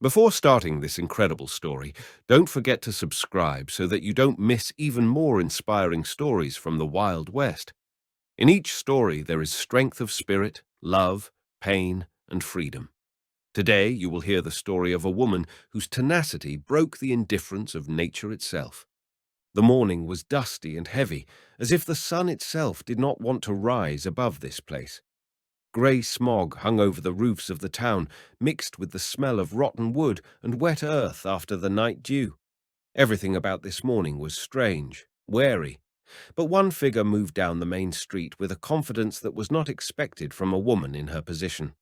Before starting this incredible story, don't forget to subscribe so that you don't miss even more inspiring stories from the Wild West. In each story, there is strength of spirit, love, pain, and freedom. Today, you will hear the story of a woman whose tenacity broke the indifference of nature itself. The morning was dusty and heavy, as if the sun itself did not want to rise above this place. Grey smog hung over the roofs of the town, mixed with the smell of rotten wood and wet earth after the night dew. Everything about this morning was strange, wary, but one figure moved down the main street with a confidence that was not expected from a woman in her position.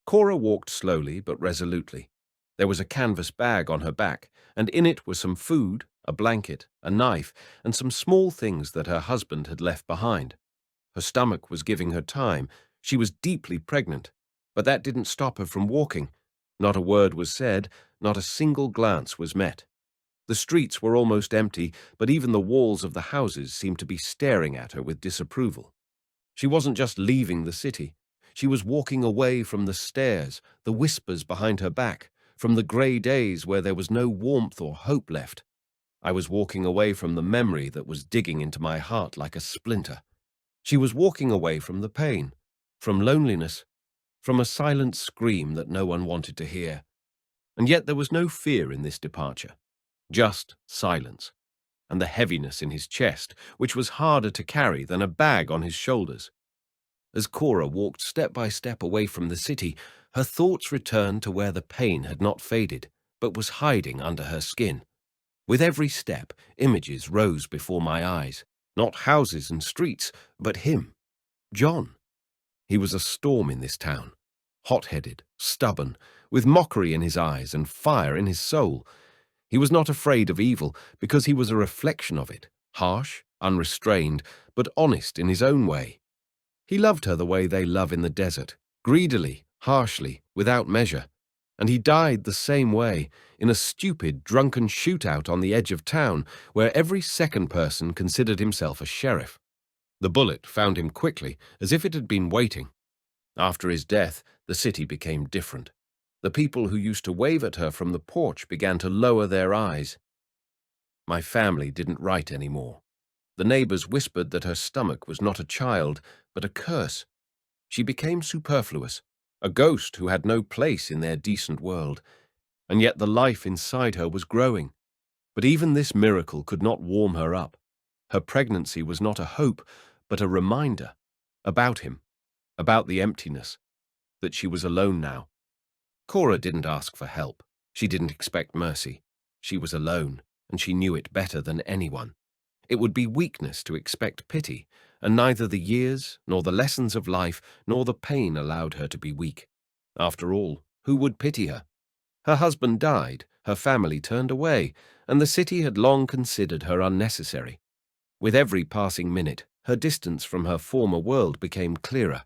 Cora walked slowly but resolutely. There was a canvas bag on her back, and in it were some food, a blanket, a knife, and some small things that her husband had left behind. Her stomach was giving her time. She was deeply pregnant, but that didn't stop her from walking. Not a word was said, not a single glance was met. The streets were almost empty, but even the walls of the houses seemed to be staring at her with disapproval. She wasn't just leaving the city. She was walking away from the stares, the whispers behind her back, from the grey days where there was no warmth or hope left. I was walking away from the memory that was digging into my heart like a splinter. She was walking away from the pain, from loneliness, from a silent scream that no one wanted to hear. And yet there was no fear in this departure, just silence, and the heaviness in his chest, which was harder to carry than a bag on his shoulders. As Cora walked step by step away from the city, her thoughts returned to where the pain had not faded, but was hiding under her skin. With every step, images rose before my eyes, not houses and streets, but him, John. He was a storm in this town, hot-headed, stubborn, with mockery in his eyes and fire in his soul. He was not afraid of evil because he was a reflection of it, harsh, unrestrained, but honest in his own way. He loved her the way they love in the desert, greedily, harshly, without measure. And he died the same way, in a stupid, drunken shootout on the edge of town, where every second person considered himself a sheriff. The bullet found him quickly, as if it had been waiting. After his death, the city became different. The people who used to wave at her from the porch began to lower their eyes. My family didn't write anymore. The neighbors whispered that her stomach was not a child, but a curse. She became superfluous, a ghost who had no place in their decent world. And yet the life inside her was growing. But even this miracle could not warm her up. Her pregnancy was not a hope, but a reminder about him, about the emptiness, that she was alone now. Cora didn't ask for help. She didn't expect mercy. She was alone, and she knew it better than anyone. It would be weakness to expect pity, and neither the years, nor the lessons of life, nor the pain allowed her to be weak. After all, who would pity her? Her husband died, her family turned away, and the city had long considered her unnecessary. With every passing minute, her distance from her former world became clearer.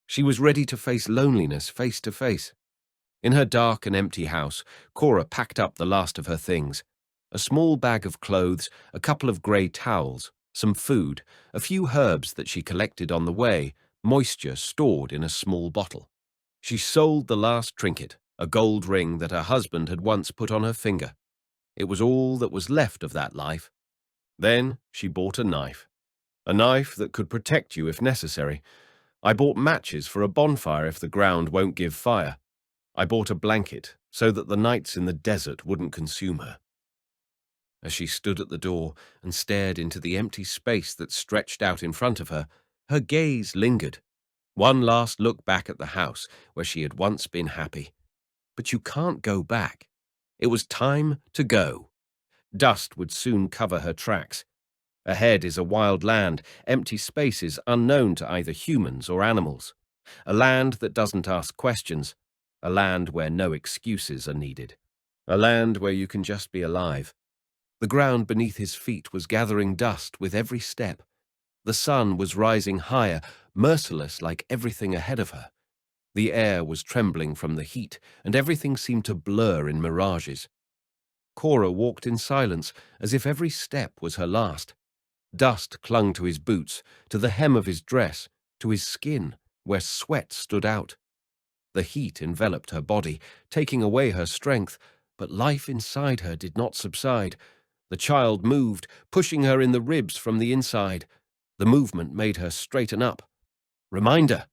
She was ready to face loneliness face to face. In her dark and empty house, Cora packed up the last of her things. A small bag of clothes, a couple of grey towels, some food, a few herbs that she collected on the way, moisture stored in a small bottle. She sold the last trinket, a gold ring that her husband had once put on her finger. It was all that was left of that life. Then she bought a knife that could protect you if necessary. I bought matches for a bonfire if the ground won't give fire. I bought a blanket so that the nights in the desert wouldn't consume her. As she stood at the door and stared into the empty space that stretched out in front of her, her gaze lingered. One last look back at the house where she had once been happy. But you can't go back. It was time to go. Dust would soon cover her tracks. Ahead is a wild land, empty spaces unknown to either humans or animals. A land that doesn't ask questions. A land where no excuses are needed. A land where you can just be alive. The ground beneath his feet was gathering dust with every step. The sun was rising higher, merciless like everything ahead of her. The air was trembling from the heat, and everything seemed to blur in mirages. Cora walked in silence, as if every step was her last. Dust clung to his boots, to the hem of his dress, to his skin, where sweat stood out. The heat enveloped her body, taking away her strength, but life inside her did not subside. The child moved, pushing her in the ribs from the inside. The movement made her straighten up. Reminder,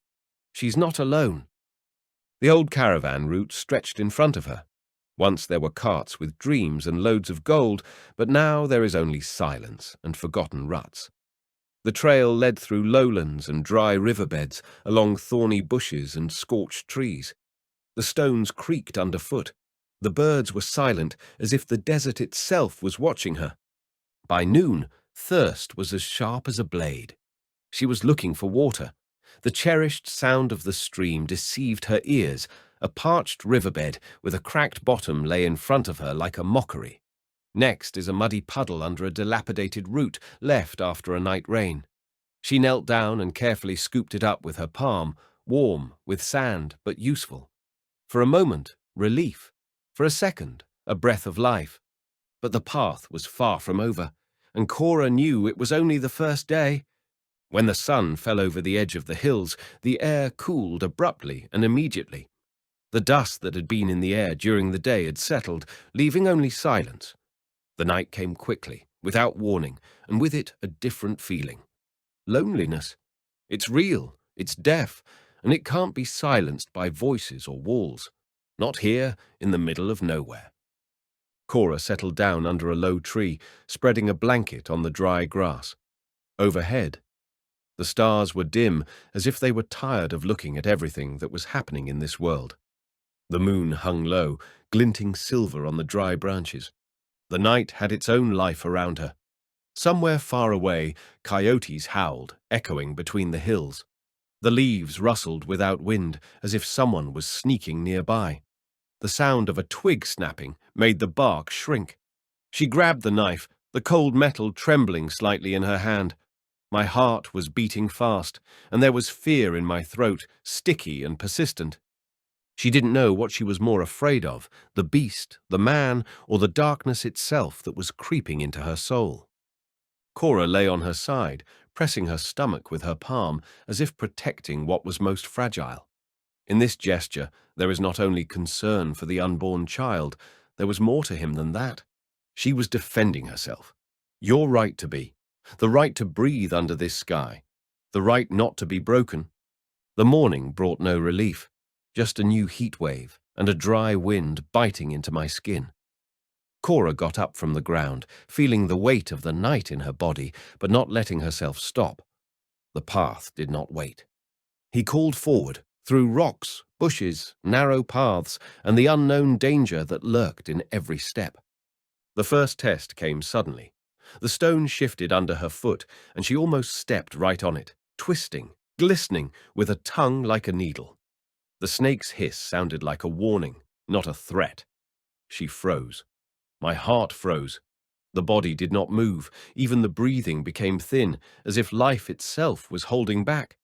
she's not alone. The old caravan route stretched in front of her. Once there were carts with dreams and loads of gold, but now there is only silence and forgotten ruts. The trail led through lowlands and dry riverbeds, along thorny bushes and scorched trees. The stones creaked underfoot. The birds were silent, as if the desert itself was watching her. By noon, thirst was as sharp as a blade. She was looking for water. The cherished sound of the stream deceived her ears. A parched riverbed with a cracked bottom lay in front of her like a mockery. Next is a muddy puddle under a dilapidated root left after a night rain. She knelt down and carefully scooped it up with her palm, warm, with sand, but useful. For a moment, relief. For a second, a breath of life. But the path was far from over, and Cora knew it was only the first day. When the sun fell over the edge of the hills, the air cooled abruptly and immediately. The dust that had been in the air during the day had settled, leaving only silence. The night came quickly, without warning, and with it a different feeling. Loneliness. It's real, it's deaf, and it can't be silenced by voices or walls. Not here, in the middle of nowhere. Cora settled down under a low tree, spreading a blanket on the dry grass. Overhead, the stars were dim, as if they were tired of looking at everything that was happening in this world. The moon hung low, glinting silver on the dry branches. The night had its own life around her. Somewhere far away, coyotes howled, echoing between the hills. The leaves rustled without wind, as if someone was sneaking nearby. The sound of a twig snapping made the bark shrink. She grabbed the knife, the cold metal trembling slightly in her hand. My heart was beating fast, and there was fear in my throat, sticky and persistent. She didn't know what she was more afraid of, the beast, the man, or the darkness itself that was creeping into her soul. Cora lay on her side, pressing her stomach with her palm, as if protecting what was most fragile. In this gesture, there is not only concern for the unborn child, there was more to him than that. She was defending herself. Your right to be, the right to breathe under this sky, the right not to be broken. The morning brought no relief, just a new heat wave and a dry wind biting into my skin. Cora got up from the ground, feeling the weight of the night in her body, but not letting herself stop. The path did not wait. He called forward, through rocks, bushes, narrow paths, and the unknown danger that lurked in every step. The first test came suddenly. The stone shifted under her foot, and she almost stepped right on it, twisting, glistening, with a tongue like a needle. The snake's hiss sounded like a warning, not a threat. She froze. My heart froze. The body did not move. Even the breathing became thin, as if life itself was holding back.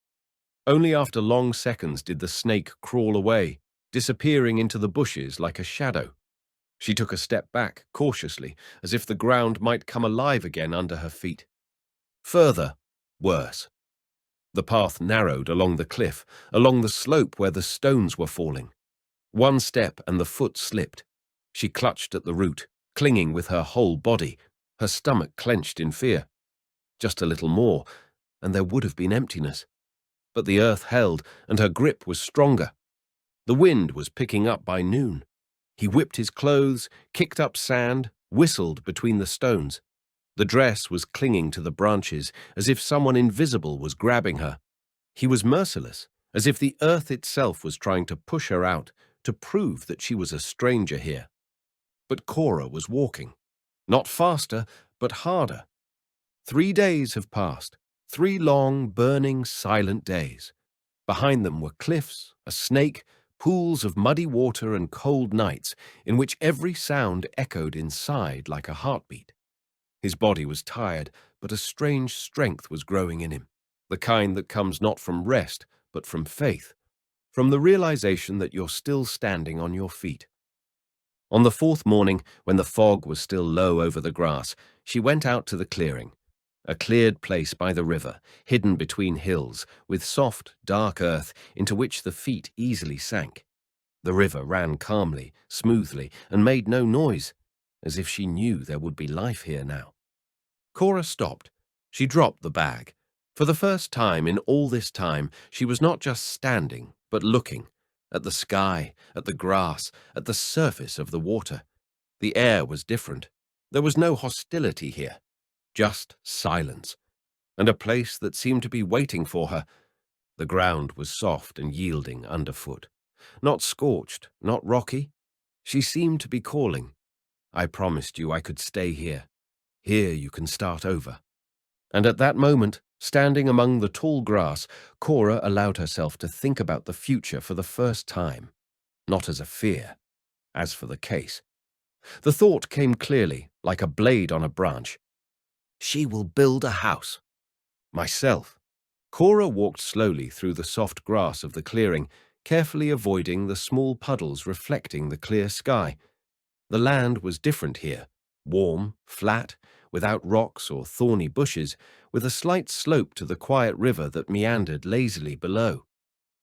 Only after long seconds did the snake crawl away, disappearing into the bushes like a shadow. She took a step back, cautiously, as if the ground might come alive again under her feet. Further, worse. The path narrowed along the cliff, along the slope where the stones were falling. One step and the foot slipped. She clutched at the root, clinging with her whole body, her stomach clenched in fear. Just a little more, and there would have been emptiness. But the earth held, and her grip was stronger. The wind was picking up by noon. He whipped his clothes, kicked up sand, whistled between the stones. The dress was clinging to the branches, as if someone invisible was grabbing her. He was merciless, as if the earth itself was trying to push her out, to prove that she was a stranger here. But Cora was walking. Not faster, but harder. 3 days have passed. 3 long, burning, silent days. Behind them were cliffs, a snake, pools of muddy water and cold nights in which every sound echoed inside like a heartbeat. His body was tired, but a strange strength was growing in him, the kind that comes not from rest, but from faith, from the realization that you're still standing on your feet. On the 4th morning, when the fog was still low over the grass, she went out to the clearing. a cleared place by the river, hidden between hills, with soft, dark earth into which the feet easily sank. The river ran calmly, smoothly, and made no noise, as if she knew there would be life here now. Cora stopped. She dropped the bag. For the first time in all this time, she was not just standing, but looking at the sky, at the grass, at the surface of the water. The air was different. There was no hostility here, just silence, and a place that seemed to be waiting for her. The ground was soft and yielding underfoot. Not scorched, not rocky. She seemed to be calling. I promised you I could stay here. Here you can start over. And at that moment, standing among the tall grass, Cora allowed herself to think about the future for the first time, not as a fear, as for the case. The thought came clearly, like a blade on a branch. She will build a house. Myself. Cora walked slowly through the soft grass of the clearing, carefully avoiding the small puddles reflecting the clear sky. The land was different here, warm, flat, without rocks or thorny bushes, with a slight slope to the quiet river that meandered lazily below.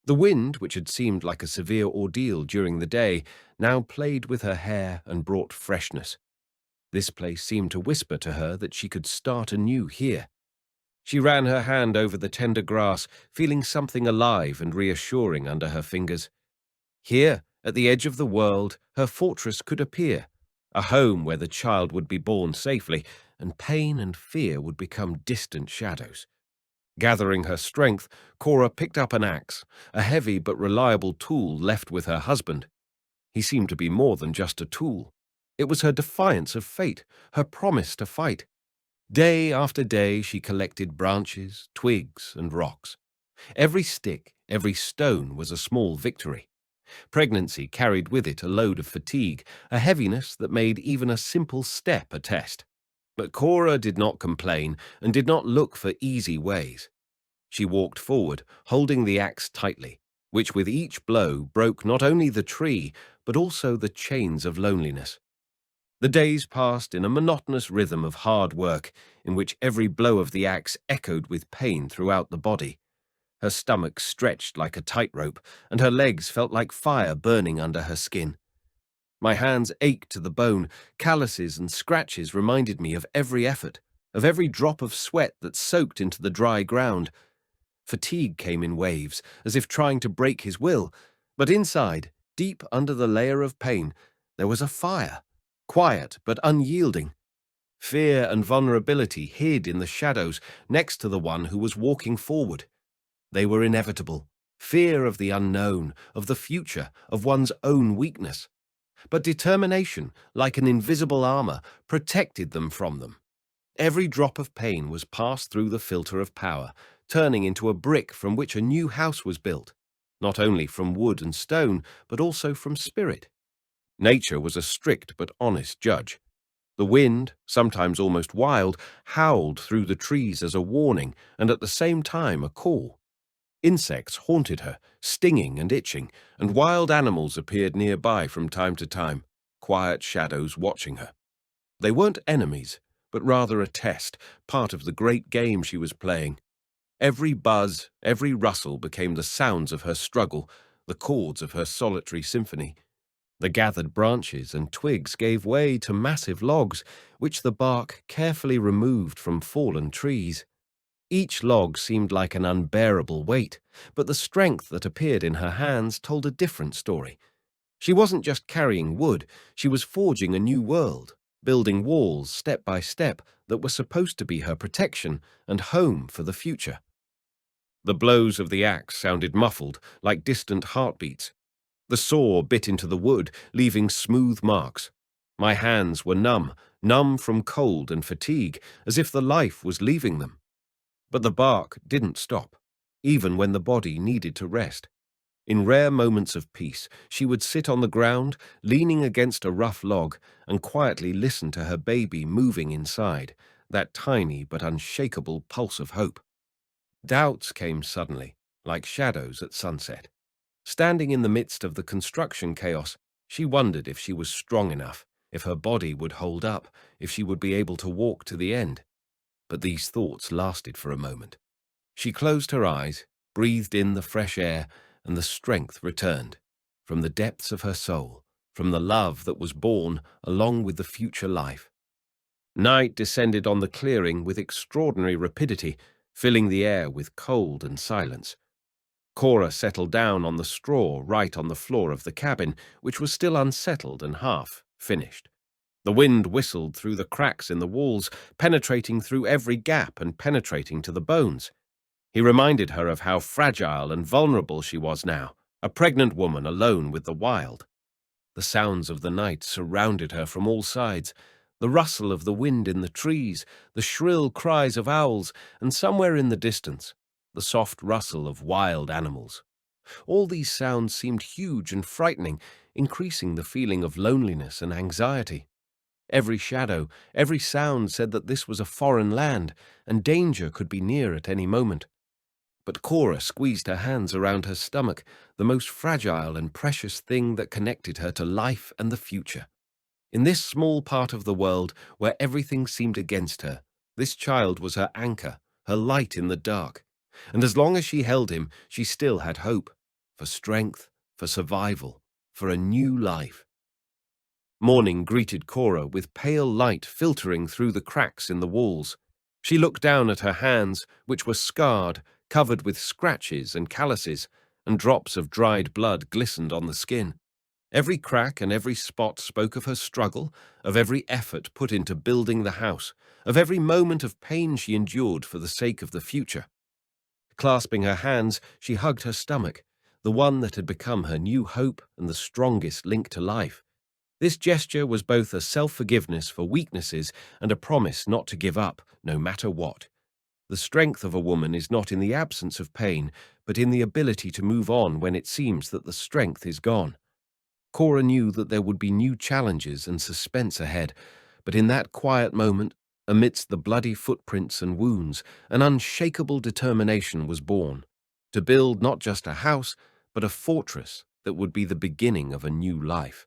The wind, which had seemed like a severe ordeal during the day, now played with her hair and brought freshness. This place seemed to whisper to her that she could start anew here. She ran her hand over the tender grass, feeling something alive and reassuring under her fingers. Here, at the edge of the world, her fortress could appear, a home where the child would be born safely, and pain and fear would become distant shadows. Gathering her strength, Cora picked up an axe, a heavy but reliable tool left with her husband. He seemed to be more than just a tool. It was her defiance of fate, her promise to fight. Day after day she collected branches, twigs, and rocks. Every stick, every stone was a small victory. Pregnancy carried with it a load of fatigue, a heaviness that made even a simple step a test. But Cora did not complain and did not look for easy ways. She walked forward, holding the axe tightly, which with each blow broke not only the tree, but also the chains of loneliness. The days passed in a monotonous rhythm of hard work, in which every blow of the axe echoed with pain throughout the body. Her stomach stretched like a tightrope, and her legs felt like fire burning under her skin. My hands ached to the bone. Calluses and scratches reminded me of every effort, of every drop of sweat that soaked into the dry ground. Fatigue came in waves, as if trying to break his will, but inside, deep under the layer of pain, there was a fire, quiet but unyielding. Fear and vulnerability hid in the shadows next to the one who was walking forward. They were inevitable. Fear of the unknown, of the future, of one's own weakness. But determination, like an invisible armor, protected them from them. Every drop of pain was passed through the filter of power, turning into a brick from which a new house was built, not only from wood and stone, but also from spirit. Nature was a strict but honest judge. The wind, sometimes almost wild, howled through the trees as a warning and at the same time a call. Insects haunted her, stinging and itching, and wild animals appeared nearby from time to time, quiet shadows watching her. They weren't enemies, but rather a test, part of the great game she was playing. Every buzz, every rustle became the sounds of her struggle, the chords of her solitary symphony. The gathered branches and twigs gave way to massive logs, which the bark carefully removed from fallen trees. Each log seemed like an unbearable weight, but the strength that appeared in her hands told a different story. She wasn't just carrying wood, she was forging a new world, building walls step by step that were supposed to be her protection and home for the future. The blows of the axe sounded muffled, like distant heartbeats. The saw bit into the wood, leaving smooth marks. My hands were numb, numb from cold and fatigue, as if the life was leaving them. But the bark didn't stop, even when the body needed to rest. In rare moments of peace, she would sit on the ground, leaning against a rough log, and quietly listen to her baby moving inside, that tiny but unshakable pulse of hope. Doubts came suddenly, like shadows at sunset. Standing in the midst of the construction chaos, she wondered if she was strong enough, if her body would hold up, if she would be able to walk to the end. But these thoughts lasted for a moment. She closed her eyes, breathed in the fresh air, and the strength returned. From the depths of her soul, from the love that was born along with the future life. Night descended on the clearing with extraordinary rapidity, filling the air with cold and silence. Cora settled down on the straw right on the floor of the cabin, which was still unsettled and half finished. The wind whistled through the cracks in the walls, penetrating through every gap and penetrating to the bones. He reminded her of how fragile and vulnerable she was now, a pregnant woman alone with the wild. The sounds of the night surrounded her from all sides, the rustle of the wind in the trees, the shrill cries of owls, and somewhere in the distance, the soft rustle of wild animals. All these sounds seemed huge and frightening, increasing the feeling of loneliness and anxiety. Every shadow, every sound said that this was a foreign land, and danger could be near at any moment. But Cora squeezed her hands around her stomach, the most fragile and precious thing that connected her to life and the future. In this small part of the world where everything seemed against her, this child was her anchor, her light in the dark. And as long as she held him, she still had hope, for strength, for survival, for a new life. Morning greeted Cora with pale light filtering through the cracks in the walls. She looked down at her hands, which were scarred, covered with scratches and calluses, and drops of dried blood glistened on the skin. Every crack and every spot spoke of her struggle, of every effort put into building the house, of every moment of pain she endured for the sake of the future. Clasping her hands, she hugged her stomach, the one that had become her new hope and the strongest link to life. This gesture was both a self-forgiveness for weaknesses and a promise not to give up, no matter what. The strength of a woman is not in the absence of pain, but in the ability to move on when it seems that the strength is gone. Cora knew that there would be new challenges and suspense ahead, but in that quiet moment, amidst the bloody footprints and wounds, an unshakable determination was born, to build not just a house, but a fortress that would be the beginning of a new life.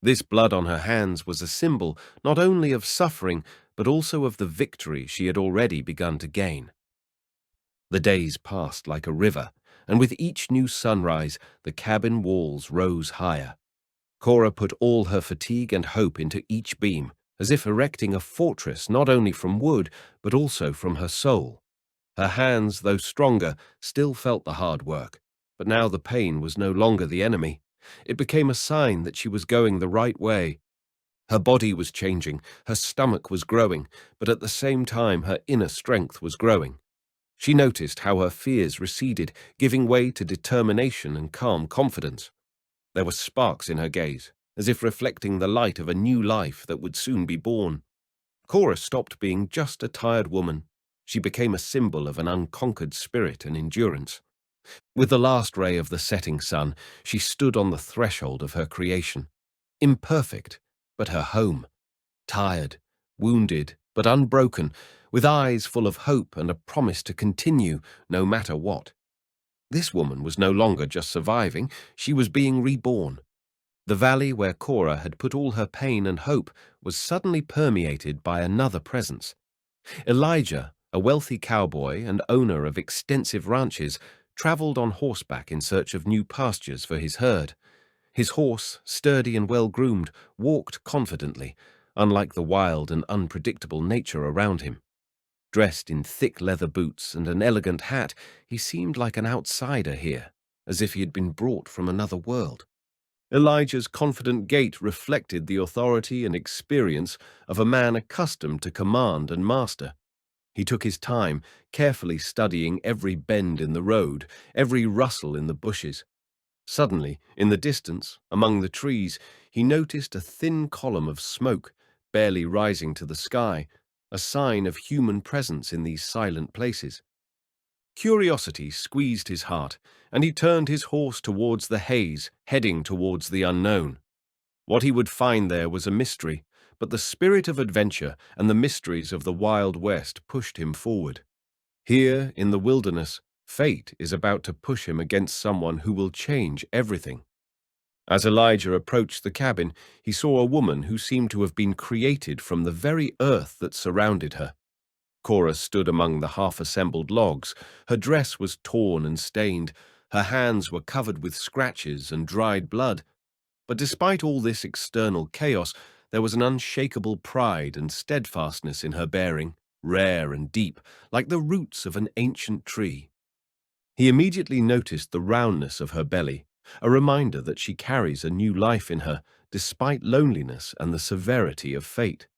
This blood on her hands was a symbol not only of suffering, but also of the victory she had already begun to gain. The days passed like a river, and with each new sunrise, the cabin walls rose higher. Cora put all her fatigue and hope into each beam, as if erecting a fortress not only from wood, but also from her soul. Her hands, though stronger, still felt the hard work, but now the pain was no longer the enemy. It became a sign that she was going the right way. Her body was changing, her stomach was growing, but at the same time her inner strength was growing. She noticed how her fears receded, giving way to determination and calm confidence. There were sparks in her gaze, as if reflecting the light of a new life that would soon be born. Cora stopped being just a tired woman. She became a symbol of an unconquered spirit and endurance. With the last ray of the setting sun, she stood on the threshold of her creation. Imperfect, but her home. Tired, wounded, but unbroken, with eyes full of hope and a promise to continue no matter what. This woman was no longer just surviving, she was being reborn. The valley where Cora had put all her pain and hope was suddenly permeated by another presence. Elijah, a wealthy cowboy and owner of extensive ranches, traveled on horseback in search of new pastures for his herd. His horse, sturdy and well-groomed, walked confidently, unlike the wild and unpredictable nature around him. Dressed in thick leather boots and an elegant hat, he seemed like an outsider here, as if he had been brought from another world. Elijah's confident gait reflected the authority and experience of a man accustomed to command and master. He took his time, carefully studying every bend in the road, every rustle in the bushes. Suddenly, in the distance, among the trees, he noticed a thin column of smoke, barely rising to the sky, a sign of human presence in these silent places. Curiosity squeezed his heart, and he turned his horse towards the haze, heading towards the unknown. What he would find there was a mystery, but the spirit of adventure and the mysteries of the Wild West pushed him forward. Here, in the wilderness, fate is about to push him against someone who will change everything. As Elijah approached the cabin, he saw a woman who seemed to have been created from the very earth that surrounded her. Cora stood among the half-assembled logs. Her dress was torn and stained. Her hands were covered with scratches and dried blood. But despite all this external chaos, there was an unshakable pride and steadfastness in her bearing, rare and deep, like the roots of an ancient tree. He immediately noticed the roundness of her belly, a reminder that she carries a new life in her, despite loneliness and the severity of fate.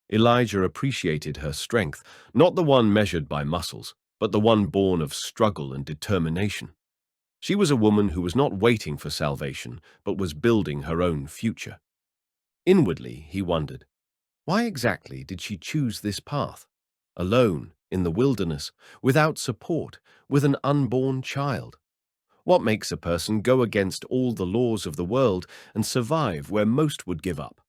Elijah appreciated her strength, not the one measured by muscles, but the one born of struggle and determination. She was a woman who was not waiting for salvation, but was building her own future. Inwardly, he wondered, why exactly did she choose this path? Alone, in the wilderness, without support, with an unborn child. What makes a person go against all the laws of the world and survive where most would give up?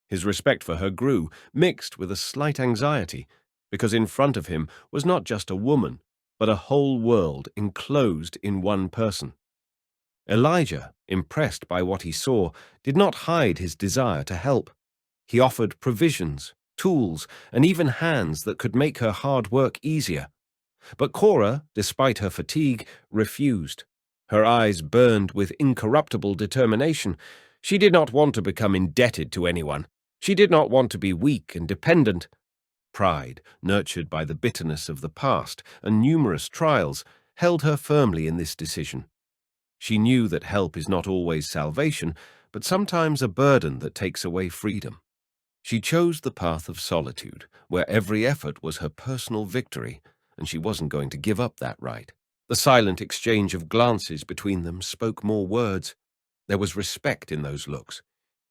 His respect for her grew, mixed with a slight anxiety, because in front of him was not just a woman, but a whole world enclosed in one person. Elijah, impressed by what he saw, did not hide his desire to help. He offered provisions, tools, and even hands that could make her hard work easier. But Cora, despite her fatigue, refused. Her eyes burned with incorruptible determination. She did not want to become indebted to anyone. She did not want to be weak and dependent. Pride, nurtured by the bitterness of the past and numerous trials, held her firmly in this decision. She knew that help is not always salvation, but sometimes a burden that takes away freedom. She chose the path of solitude, where every effort was her personal victory, and she wasn't going to give up that right. The silent exchange of glances between them spoke more words. There was respect in those looks.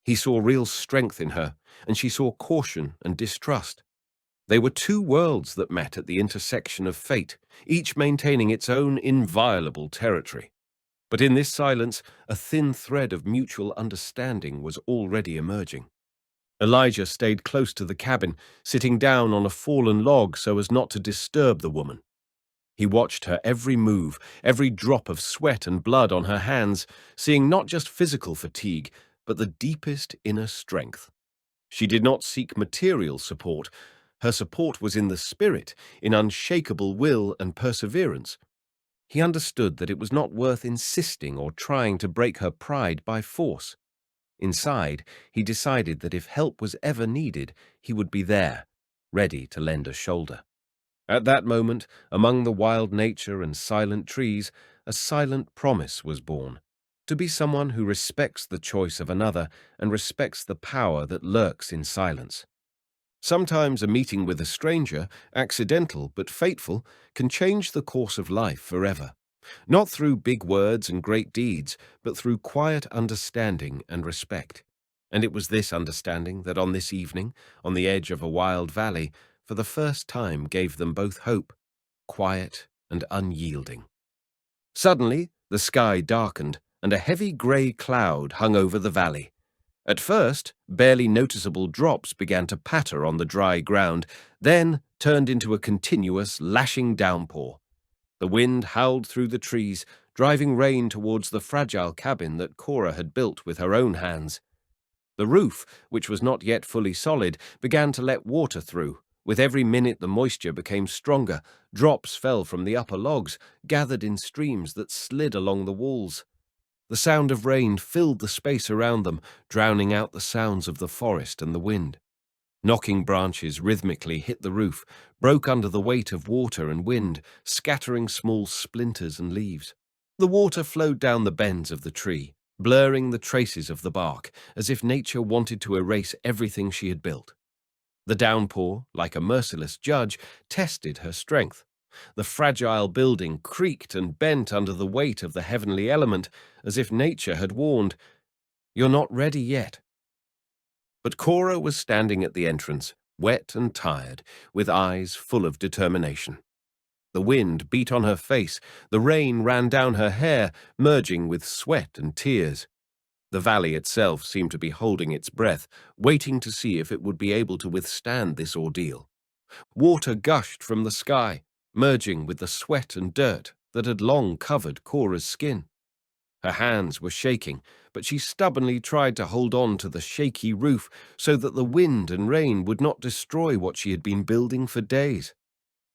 He saw real strength in her, and she saw caution and distrust. They were two worlds that met at the intersection of fate, each maintaining its own inviolable territory. But in this silence, a thin thread of mutual understanding was already emerging. Elijah stayed close to the cabin, sitting down on a fallen log so as not to disturb the woman. He watched her every move, every drop of sweat and blood on her hands, seeing not just physical fatigue, but the deepest inner strength. She did not seek material support. Her support was in the spirit, in unshakable will and perseverance. He understood that it was not worth insisting or trying to break her pride by force. Inside, he decided that if help was ever needed, he would be there, ready to lend a shoulder. At that moment, among the wild nature and silent trees, a silent promise was born, to be someone who respects the choice of another and respects the power that lurks in silence. Sometimes a meeting with a stranger, accidental but fateful, can change the course of life forever. Not through big words and great deeds, but through quiet understanding and respect. And it was this understanding that on this evening, on the edge of a wild valley, for the first time gave them both hope, quiet and unyielding. Suddenly, the sky darkened, and a heavy grey cloud hung over the valley. At first, barely noticeable drops began to patter on the dry ground, then turned into a continuous, lashing downpour. The wind howled through the trees, driving rain towards the fragile cabin that Cora had built with her own hands. The roof, which was not yet fully solid, began to let water through. With every minute the moisture became stronger. Drops fell from the upper logs, gathered in streams that slid along the walls. The sound of rain filled the space around them, drowning out the sounds of the forest and the wind. Knocking branches rhythmically hit the roof, broke under the weight of water and wind, scattering small splinters and leaves. The water flowed down the bends of the tree, blurring the traces of the bark, as if nature wanted to erase everything she had built. The downpour, like a merciless judge, tested her strength. The fragile building creaked and bent under the weight of the heavenly element, as if nature had warned, "You're not ready yet." But Cora was standing at the entrance, wet and tired, with eyes full of determination. The wind beat on her face, the rain ran down her hair, merging with sweat and tears. The valley itself seemed to be holding its breath, waiting to see if it would be able to withstand this ordeal. Water gushed from the sky, merging with the sweat and dirt that had long covered Cora's skin. Her hands were shaking, but she stubbornly tried to hold on to the shaky roof so that the wind and rain would not destroy what she had been building for days.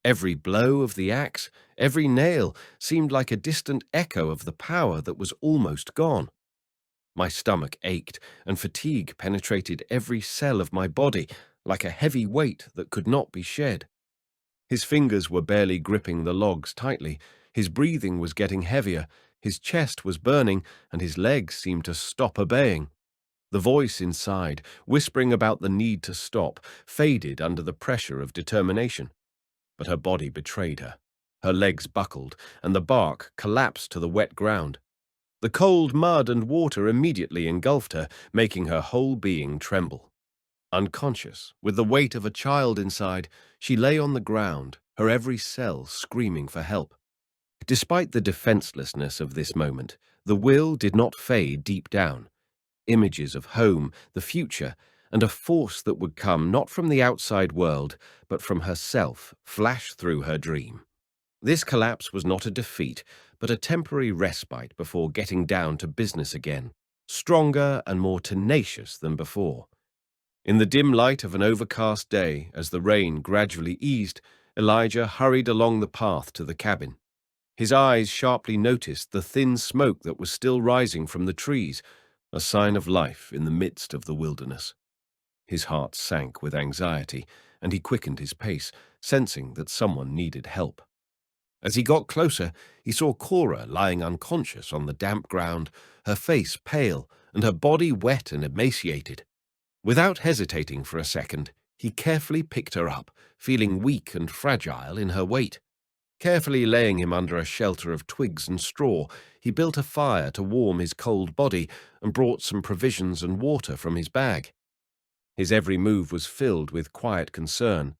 Every blow of the axe, every nail, seemed like a distant echo of the power that was almost gone. My stomach ached, and fatigue penetrated every cell of my body like a heavy weight that could not be shed. His fingers were barely gripping the logs tightly, his breathing was getting heavier, his chest was burning, and his legs seemed to stop obeying. The voice inside, whispering about the need to stop, faded under the pressure of determination. But her body betrayed her. Her legs buckled, and the bark collapsed to the wet ground. The cold mud and water immediately engulfed her, making her whole being tremble. Unconscious, with the weight of a child inside, she lay on the ground, her every cell screaming for help. Despite the defenselessness of this moment, the will did not fade deep down. Images of home, the future, and a force that would come not from the outside world, but from herself, flashed through her dream. This collapse was not a defeat, but a temporary respite before getting down to business again, stronger and more tenacious than before. In the dim light of an overcast day, as the rain gradually eased, Elijah hurried along the path to the cabin. His eyes sharply noticed the thin smoke that was still rising from the trees, a sign of life in the midst of the wilderness. His heart sank with anxiety, and he quickened his pace, sensing that someone needed help. As he got closer, he saw Cora lying unconscious on the damp ground, her face pale and her body wet and emaciated. Without hesitating for a second, he carefully picked her up, feeling weak and fragile in her weight. Carefully laying him under a shelter of twigs and straw, he built a fire to warm his cold body and brought some provisions and water from his bag. His every move was filled with quiet concern.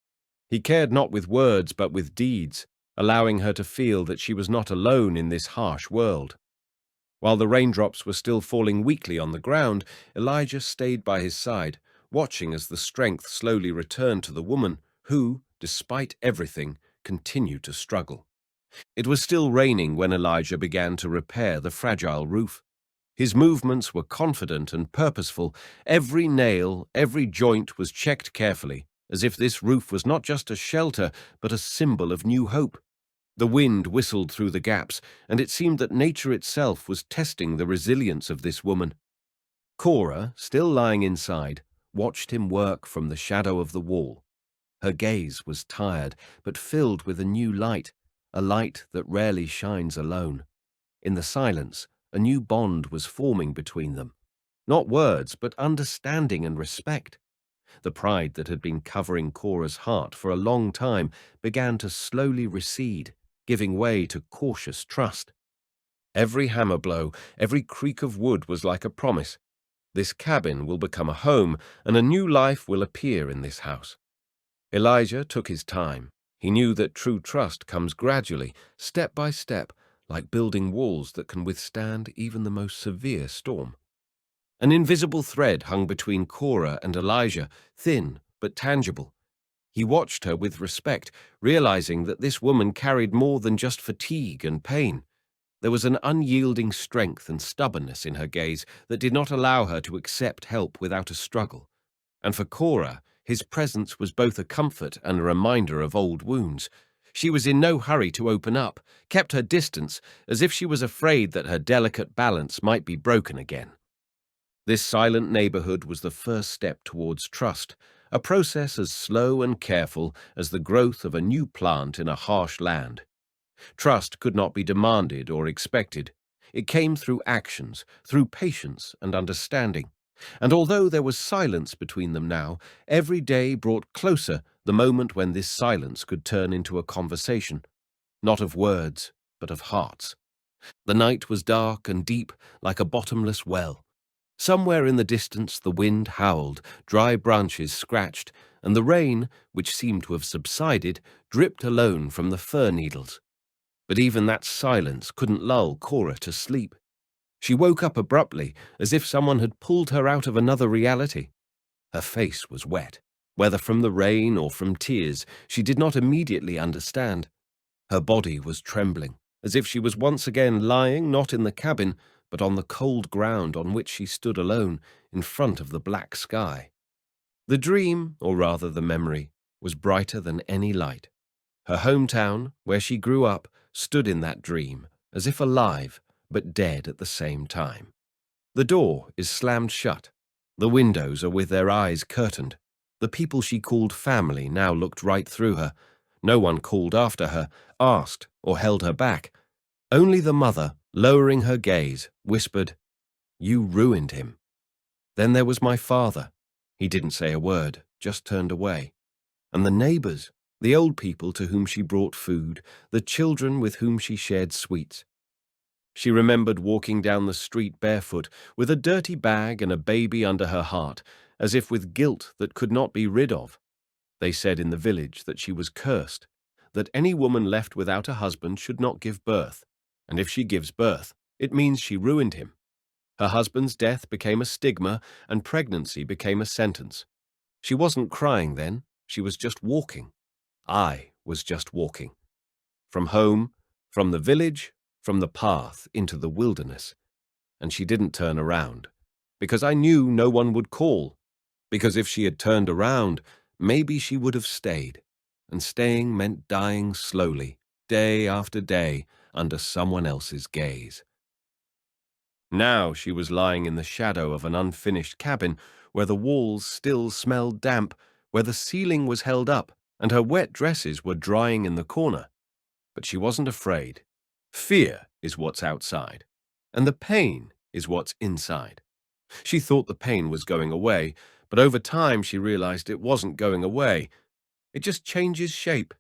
He cared not with words but with deeds, allowing her to feel that she was not alone in this harsh world. While the raindrops were still falling weakly on the ground, Elijah stayed by his side, watching as the strength slowly returned to the woman who, despite everything, continued to struggle. It was still raining when Elijah began to repair the fragile roof. His movements were confident and purposeful. Every nail, every joint was checked carefully, as if this roof was not just a shelter, but a symbol of new hope. The wind whistled through the gaps, and it seemed that nature itself was testing the resilience of this woman. Cora, still lying inside, watched him work from the shadow of the wall. Her gaze was tired, but filled with a new light, a light that rarely shines alone. In the silence, a new bond was forming between them. Not words, but understanding and respect. The pride that had been covering Cora's heart for a long time began to slowly recede, giving way to cautious trust. Every hammer blow, every creak of wood was like a promise. This cabin will become a home, and a new life will appear in this house. Elijah took his time. He knew that true trust comes gradually, step by step, like building walls that can withstand even the most severe storm. An invisible thread hung between Cora and Elijah, thin but tangible. He watched her with respect, realizing that this woman carried more than just fatigue and pain. There was an unyielding strength and stubbornness in her gaze that did not allow her to accept help without a struggle. And for Cora, his presence was both a comfort and a reminder of old wounds. She was in no hurry to open up, kept her distance, as if she was afraid that her delicate balance might be broken again. This silent neighborhood was the first step towards trust, a process as slow and careful as the growth of a new plant in a harsh land. Trust could not be demanded or expected. It came through actions, through patience and understanding. And although there was silence between them now, every day brought closer the moment when this silence could turn into a conversation, not of words, but of hearts. The night was dark and deep, like a bottomless well. Somewhere in the distance the wind howled, dry branches scratched, and the rain, which seemed to have subsided, dripped alone from the fir needles. But even that silence couldn't lull Cora to sleep. She woke up abruptly, as if someone had pulled her out of another reality. Her face was wet, whether from the rain or from tears, she did not immediately understand. Her body was trembling, as if she was once again lying not in the cabin, but on the cold ground on which she stood alone in front of the black sky. The dream, or rather the memory, was brighter than any light. Her hometown, where she grew up, stood in that dream, as if alive, but dead at the same time. The door is slammed shut. The windows are with their eyes curtained. The people she called family now looked right through her. No one called after her, asked, or held her back. Only the mother, lowering her gaze, whispered, "You ruined him." Then there was my father. He didn't say a word, just turned away. And the neighbors, the old people to whom she brought food, the children with whom she shared sweets. She remembered walking down the street barefoot, with a dirty bag and a baby under her heart, as if with guilt that could not be rid of. They said in the village that she was cursed, that any woman left without a husband should not give birth, and if she gives birth, it means she ruined him. Her husband's death became a stigma, and pregnancy became a sentence. She wasn't crying then, she was just walking. I was just walking. From home, from the village, from the path into the wilderness. And she didn't turn around, because I knew no one would call, because if she had turned around, maybe she would have stayed, and staying meant dying slowly, day after day, under someone else's gaze. Now she was lying in the shadow of an unfinished cabin, where the walls still smelled damp, where the ceiling was held up, and her wet dresses were drying in the corner. But she wasn't afraid. Fear is what's outside, and the pain is what's inside. She thought the pain was going away, but over time she realized it wasn't going away. It just changes shape.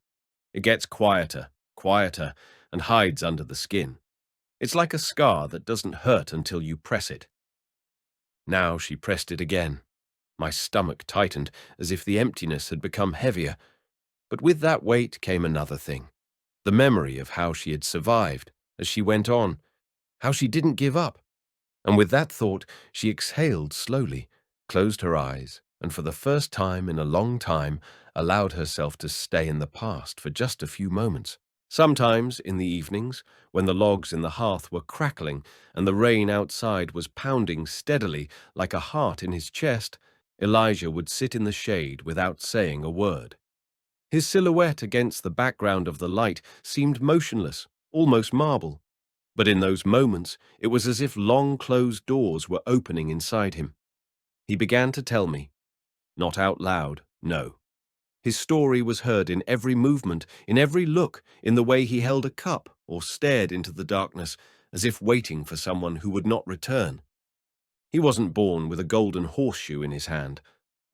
It gets quieter, quieter, and hides under the skin. It's like a scar that doesn't hurt until you press it. Now she pressed it again. My stomach tightened, as if the emptiness had become heavier. But with that weight came another thing. The memory of how she had survived as she went on, how she didn't give up. And with that thought, she exhaled slowly, closed her eyes, and for the first time in a long time, allowed herself to stay in the past for just a few moments. Sometimes, in the evenings, when the logs in the hearth were crackling and the rain outside was pounding steadily like a heart in his chest, Elijah would sit in the shade without saying a word. His silhouette against the background of the light seemed motionless, almost marble. But in those moments, it was as if long closed doors were opening inside him. He began to tell me, not out loud, no. His story was heard in every movement, in every look, in the way he held a cup or stared into the darkness, as if waiting for someone who would not return. He wasn't born with a golden horseshoe in his hand.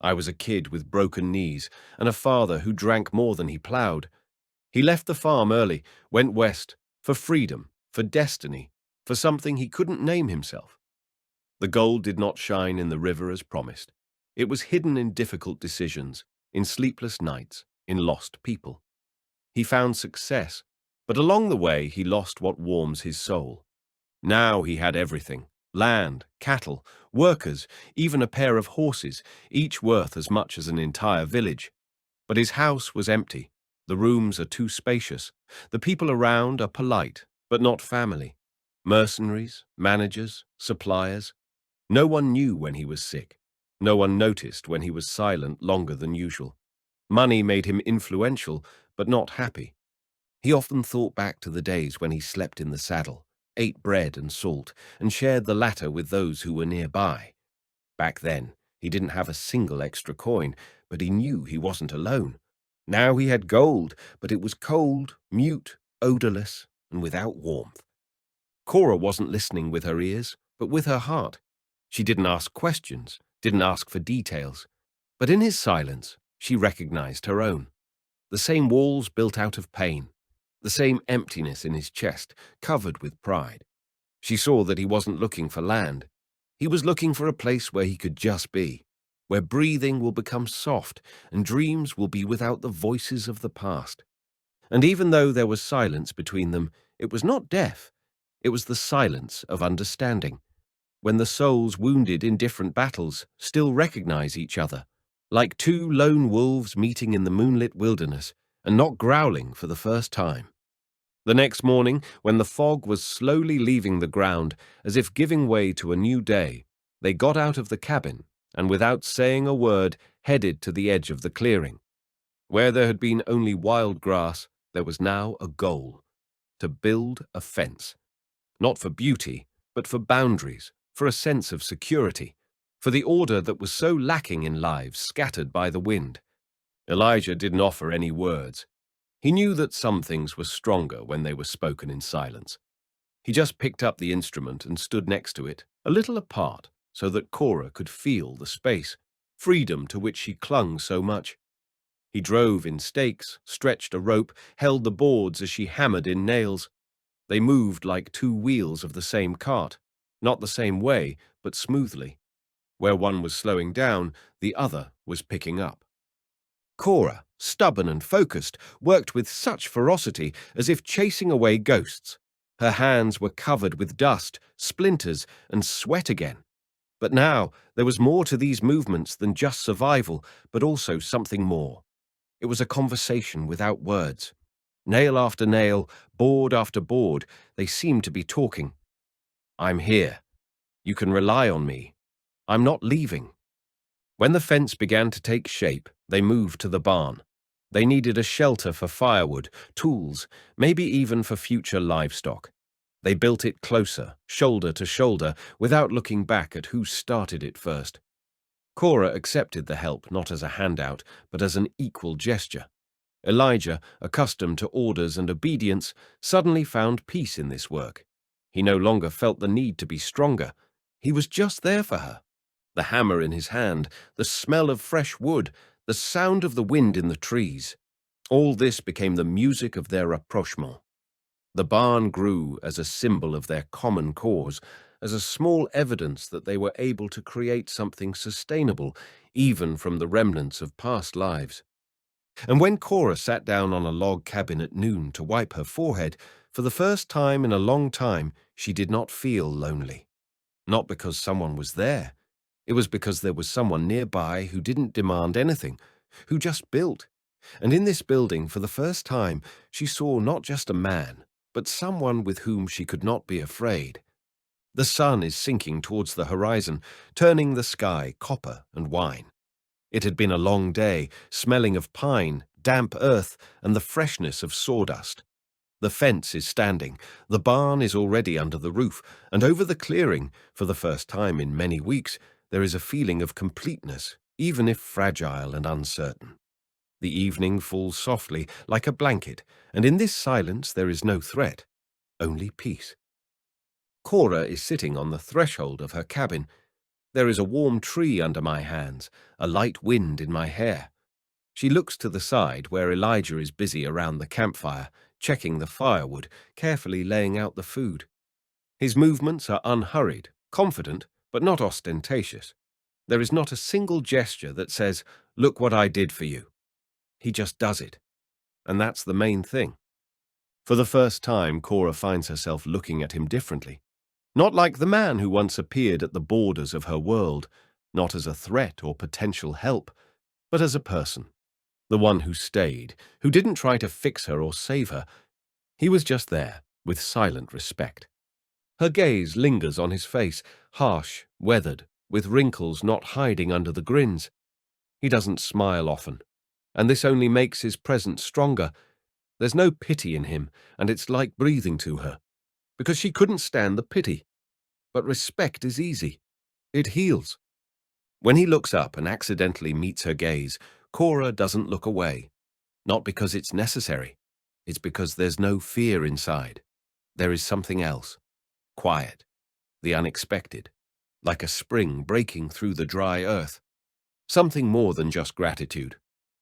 I was a kid with broken knees and a father who drank more than he plowed. He left the farm early, went west, for freedom, for destiny, for something he couldn't name himself. The gold did not shine in the river as promised. It was hidden in difficult decisions, in sleepless nights, in lost people. He found success, but along the way he lost what warms his soul. Now he had everything: land, cattle, workers, even a pair of horses, each worth as much as an entire village. But his house was empty. The rooms are too spacious. The people around are polite, but not family. Mercenaries, managers, suppliers. No one knew when he was sick. No one noticed when he was silent longer than usual. Money made him influential, but not happy. He often thought back to the days when he slept in the saddle, ate bread and salt, and shared the latter with those who were nearby. Back then, he didn't have a single extra coin, but he knew he wasn't alone. Now he had gold, but it was cold, mute, odorless, and without warmth. Cora wasn't listening with her ears, but with her heart. She didn't ask questions, didn't ask for details. But in his silence, she recognized her own. The same walls built out of pain, the same emptiness in his chest, covered with pride. She saw that he wasn't looking for land. He was looking for a place where he could just be, where breathing will become soft and dreams will be without the voices of the past. And even though there was silence between them, it was not death. It was the silence of understanding, when the souls wounded in different battles still recognize each other, like two lone wolves meeting in the moonlit wilderness and not growling for the first time. The next morning, when the fog was slowly leaving the ground, as if giving way to a new day, they got out of the cabin and, without saying a word, headed to the edge of the clearing. Where there had been only wild grass, there was now a goal: to build a fence. Not for beauty, but for boundaries, for a sense of security, for the order that was so lacking in lives scattered by the wind. Elijah didn't offer any words. He knew that some things were stronger when they were spoken in silence. He just picked up the instrument and stood next to it, a little apart, so that Cora could feel the space, freedom to which she clung so much. He drove in stakes, stretched a rope, held the boards as she hammered in nails. They moved like two wheels of the same cart, not the same way, but smoothly. Where one was slowing down, the other was picking up. Cora, stubborn and focused, worked with such ferocity as if chasing away ghosts. Her hands were covered with dust, splinters, and sweat again. But now there was more to these movements than just survival, but also something more. It was a conversation without words. Nail after nail, board after board, they seemed to be talking. "I'm here. You can rely on me. I'm not leaving." When the fence began to take shape, they moved to the barn. They needed a shelter for firewood, tools, maybe even for future livestock. They built it closer, shoulder to shoulder, without looking back at who started it first. Cora accepted the help not as a handout, but as an equal gesture. Elijah, accustomed to orders and obedience, suddenly found peace in this work. He no longer felt the need to be stronger. He was just there for her. The hammer in his hand, the smell of fresh wood, the sound of the wind in the trees. All this became the music of their rapprochement. The barn grew as a symbol of their common cause, as a small evidence that they were able to create something sustainable, even from the remnants of past lives. And when Cora sat down on a log cabin at noon to wipe her forehead, for the first time in a long time, she did not feel lonely. Not because someone was there. It was because there was someone nearby who didn't demand anything, who just built. And in this building, for the first time, she saw not just a man, but someone with whom she could not be afraid. The sun is sinking towards the horizon, turning the sky copper and wine. It had been a long day, smelling of pine, damp earth, and the freshness of sawdust. The fence is standing, the barn is already under the roof, and over the clearing, for the first time in many weeks, there is a feeling of completeness, even if fragile and uncertain. The evening falls softly, like a blanket, and in this silence there is no threat, only peace. Cora is sitting on the threshold of her cabin. There is a warm tree under my hands, a light wind in my hair. She looks to the side where Elijah is busy around the campfire, checking the firewood, carefully laying out the food. His movements are unhurried, confident, but not ostentatious. There is not a single gesture that says, "Look what I did for you." He just does it. And that's the main thing. For the first time, Cora finds herself looking at him differently. Not like the man who once appeared at the borders of her world, not as a threat or potential help, but as a person. The one who stayed, who didn't try to fix her or save her. He was just there, with silent respect. Her gaze lingers on his face, harsh, weathered, with wrinkles not hiding under the grins. He doesn't smile often, and this only makes his presence stronger. There's no pity in him, and it's like breathing to her, because she couldn't stand the pity. But respect is easy. It heals. When he looks up and accidentally meets her gaze, Cora doesn't look away. Not because it's necessary. It's because there's no fear inside. There is something else. Quiet. The unexpected. Like a spring breaking through the dry earth. Something more than just gratitude.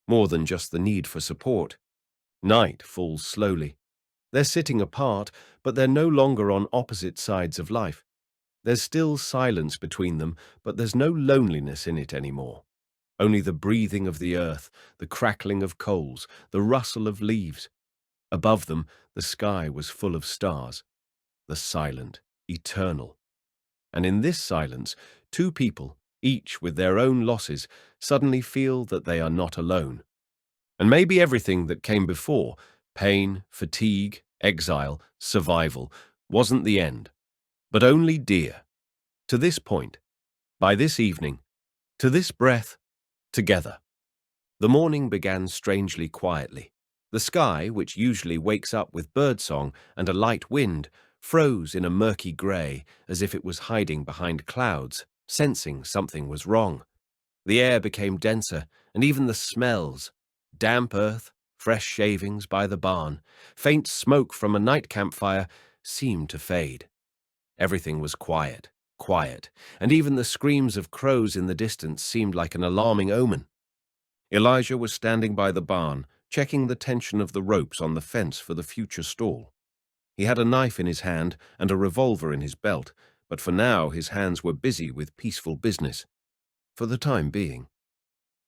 More than just the need for support. Night falls slowly. They're sitting apart, but they're no longer on opposite sides of life. There's still silence between them, but there's no loneliness in it anymore. Only the breathing of the earth, the crackling of coals, the rustle of leaves. Above them, the sky was full of stars. The silent, eternal. And in this silence, two people, each with their own losses, suddenly feel that they are not alone. And maybe everything that came before, pain, fatigue, Exile, survival, wasn't the end, but only dear. To this point, by this evening, to this breath, together. The morning began strangely quietly. The sky, which usually wakes up with birdsong and a light wind, froze in a murky grey as if it was hiding behind clouds, sensing something was wrong. The air became denser, and even the smells, damp earth, fresh shavings by the barn, faint smoke from a night campfire, seemed to fade. Everything was quiet, quiet, and even the screams of crows in the distance seemed like an alarming omen. Elijah was standing by the barn, checking the tension of the ropes on the fence for the future stall. He had a knife in his hand and a revolver in his belt, but for now his hands were busy with peaceful business. For the time being.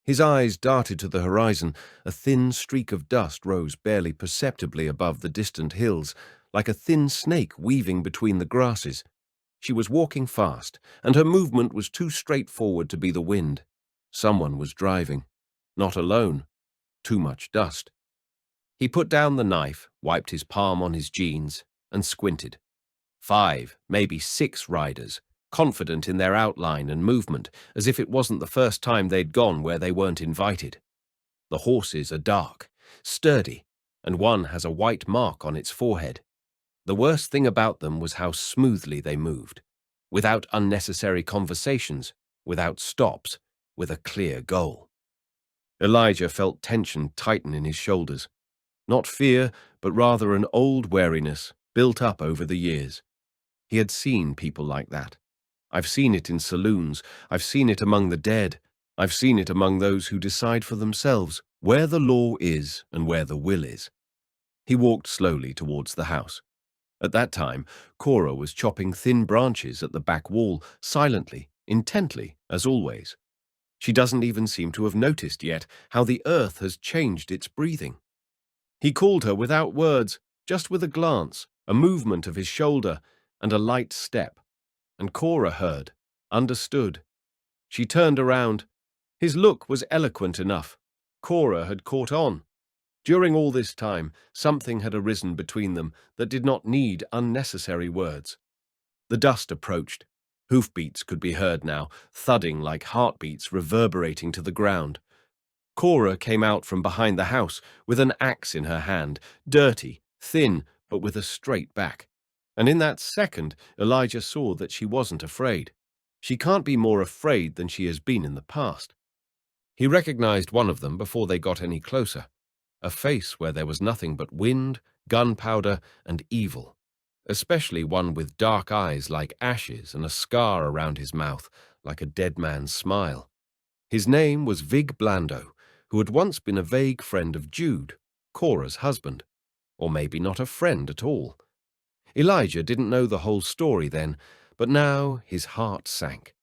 His eyes darted to the horizon. A thin streak of dust rose barely perceptibly above the distant hills, like a thin snake weaving between the grasses. She was walking fast, and her movement was too straightforward to be the wind. Someone was driving. Not alone. Too much dust. He put down the knife, wiped his palm on his jeans, and squinted. 5, maybe 6 riders, confident in their outline and movement, as if it wasn't the first time they'd gone where they weren't invited. The horses are dark, sturdy, and one has a white mark on its forehead. The worst thing about them was how smoothly they moved, without unnecessary conversations, without stops, with a clear goal. Elijah felt tension tighten in his shoulders. Not fear, but rather an old wariness built up over the years. He had seen people like that. I've seen it in saloons. I've seen it among the dead. I've seen it among those who decide for themselves where the law is and where the will is. He walked slowly towards the house. At that time, Cora was chopping thin branches at the back wall, silently, intently, as always. She doesn't even seem to have noticed yet how the earth has changed its breathing. He called her without words, just with a glance, a movement of his shoulder, and a light step. And Cora heard, understood. She turned around. His look was eloquent enough. Cora had caught on. During all this time, something had arisen between them that did not need unnecessary words. The dust approached. Hoofbeats could be heard now, thudding like heartbeats reverberating to the ground. Cora came out from behind the house with an axe in her hand, dirty, thin, but with a straight back. And in that second, Elijah saw that she wasn't afraid. She can't be more afraid than she has been in the past. He recognized one of them before they got any closer. A face where there was nothing but wind, gunpowder, and evil. Especially one with dark eyes like ashes and a scar around his mouth, like a dead man's smile. His name was Vig Blando, who had once been a vague friend of Jude, Cora's husband. Or maybe not a friend at all. Elijah didn't know the whole story then, but now his heart sank.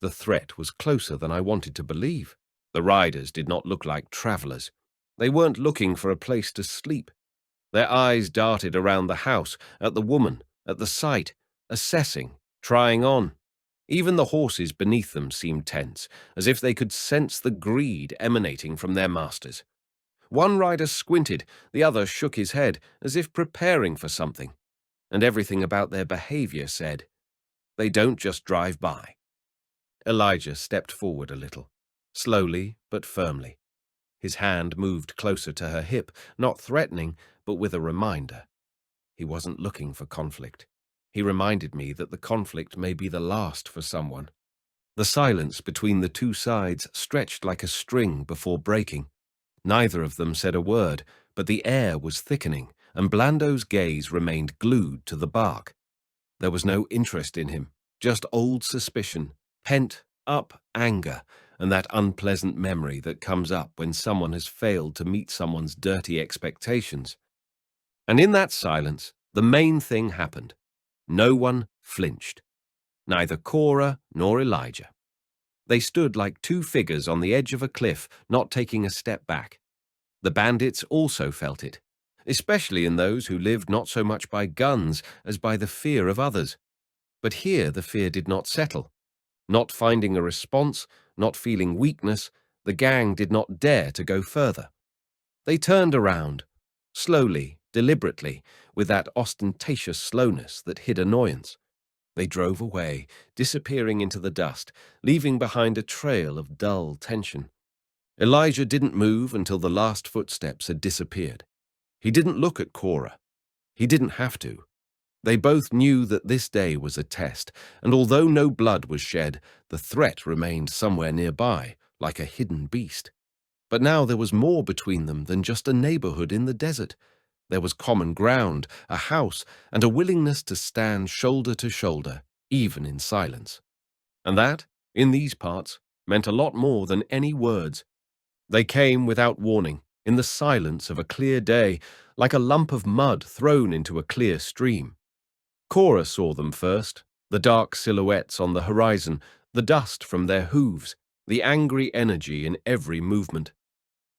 The threat was closer than I wanted to believe. The riders did not look like travelers. They weren't looking for a place to sleep. Their eyes darted around the house, at the woman, at the sight, assessing, trying on. Even the horses beneath them seemed tense, as if they could sense the greed emanating from their masters. One rider squinted, the other shook his head, as if preparing for something. And everything about their behavior said, they don't just drive by. Elijah stepped forward a little, slowly but firmly. His hand moved closer to her hip, not threatening, but with a reminder. He wasn't looking for conflict. He reminded me that the conflict may be the last for someone. The silence between the two sides stretched like a string before breaking. Neither of them said a word, but the air was thickening, and Blando's gaze remained glued to the bark. There was no interest in him, just old suspicion, pent-up anger, and that unpleasant memory that comes up when someone has failed to meet someone's dirty expectations. And in that silence, the main thing happened. No one flinched. Neither Cora nor Elijah. They stood like two figures on the edge of a cliff, not taking a step back. The bandits also felt it, especially in those who lived not so much by guns as by the fear of others. But here the fear did not settle. Not finding a response, not feeling weakness, the gang did not dare to go further. They turned around, slowly, deliberately, with that ostentatious slowness that hid annoyance. They drove away, disappearing into the dust, leaving behind a trail of dull tension. Elijah didn't move until the last footsteps had disappeared. He didn't look at Cora. He didn't have to. They both knew that this day was a test, and although no blood was shed, the threat remained somewhere nearby, like a hidden beast. But now there was more between them than just a neighborhood in the desert. There was common ground, a house, and a willingness to stand shoulder to shoulder, even in silence. And that, in these parts, meant a lot more than any words. They came without warning, in the silence of a clear day, like a lump of mud thrown into a clear stream. Cora saw them first, the dark silhouettes on the horizon, the dust from their hooves, the angry energy in every movement.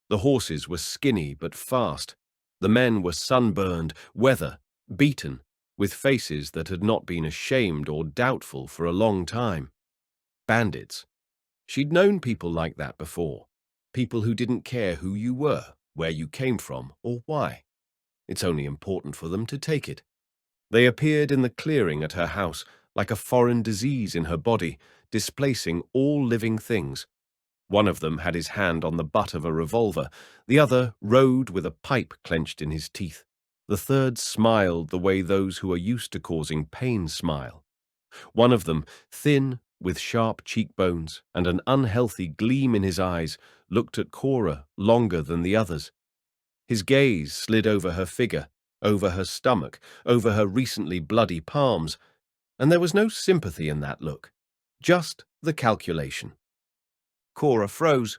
The horses were skinny but fast. The men were sunburned, weather, beaten, with faces that had not been ashamed or doubtful for a long time. Bandits. She'd known people like that before. People who didn't care who you were, where you came from, or why. It's only important for them to take it. They appeared in the clearing at her house, like a foreign disease in her body, displacing all living things. One of them had his hand on the butt of a revolver, the other rode with a pipe clenched in his teeth. The third smiled the way those who are used to causing pain smile. One of them, thin, with sharp cheekbones and an unhealthy gleam in his eyes, looked at Cora longer than the others. His gaze slid over her figure, over her stomach, over her recently bloody palms, and there was no sympathy in that look, just the calculation. Cora froze.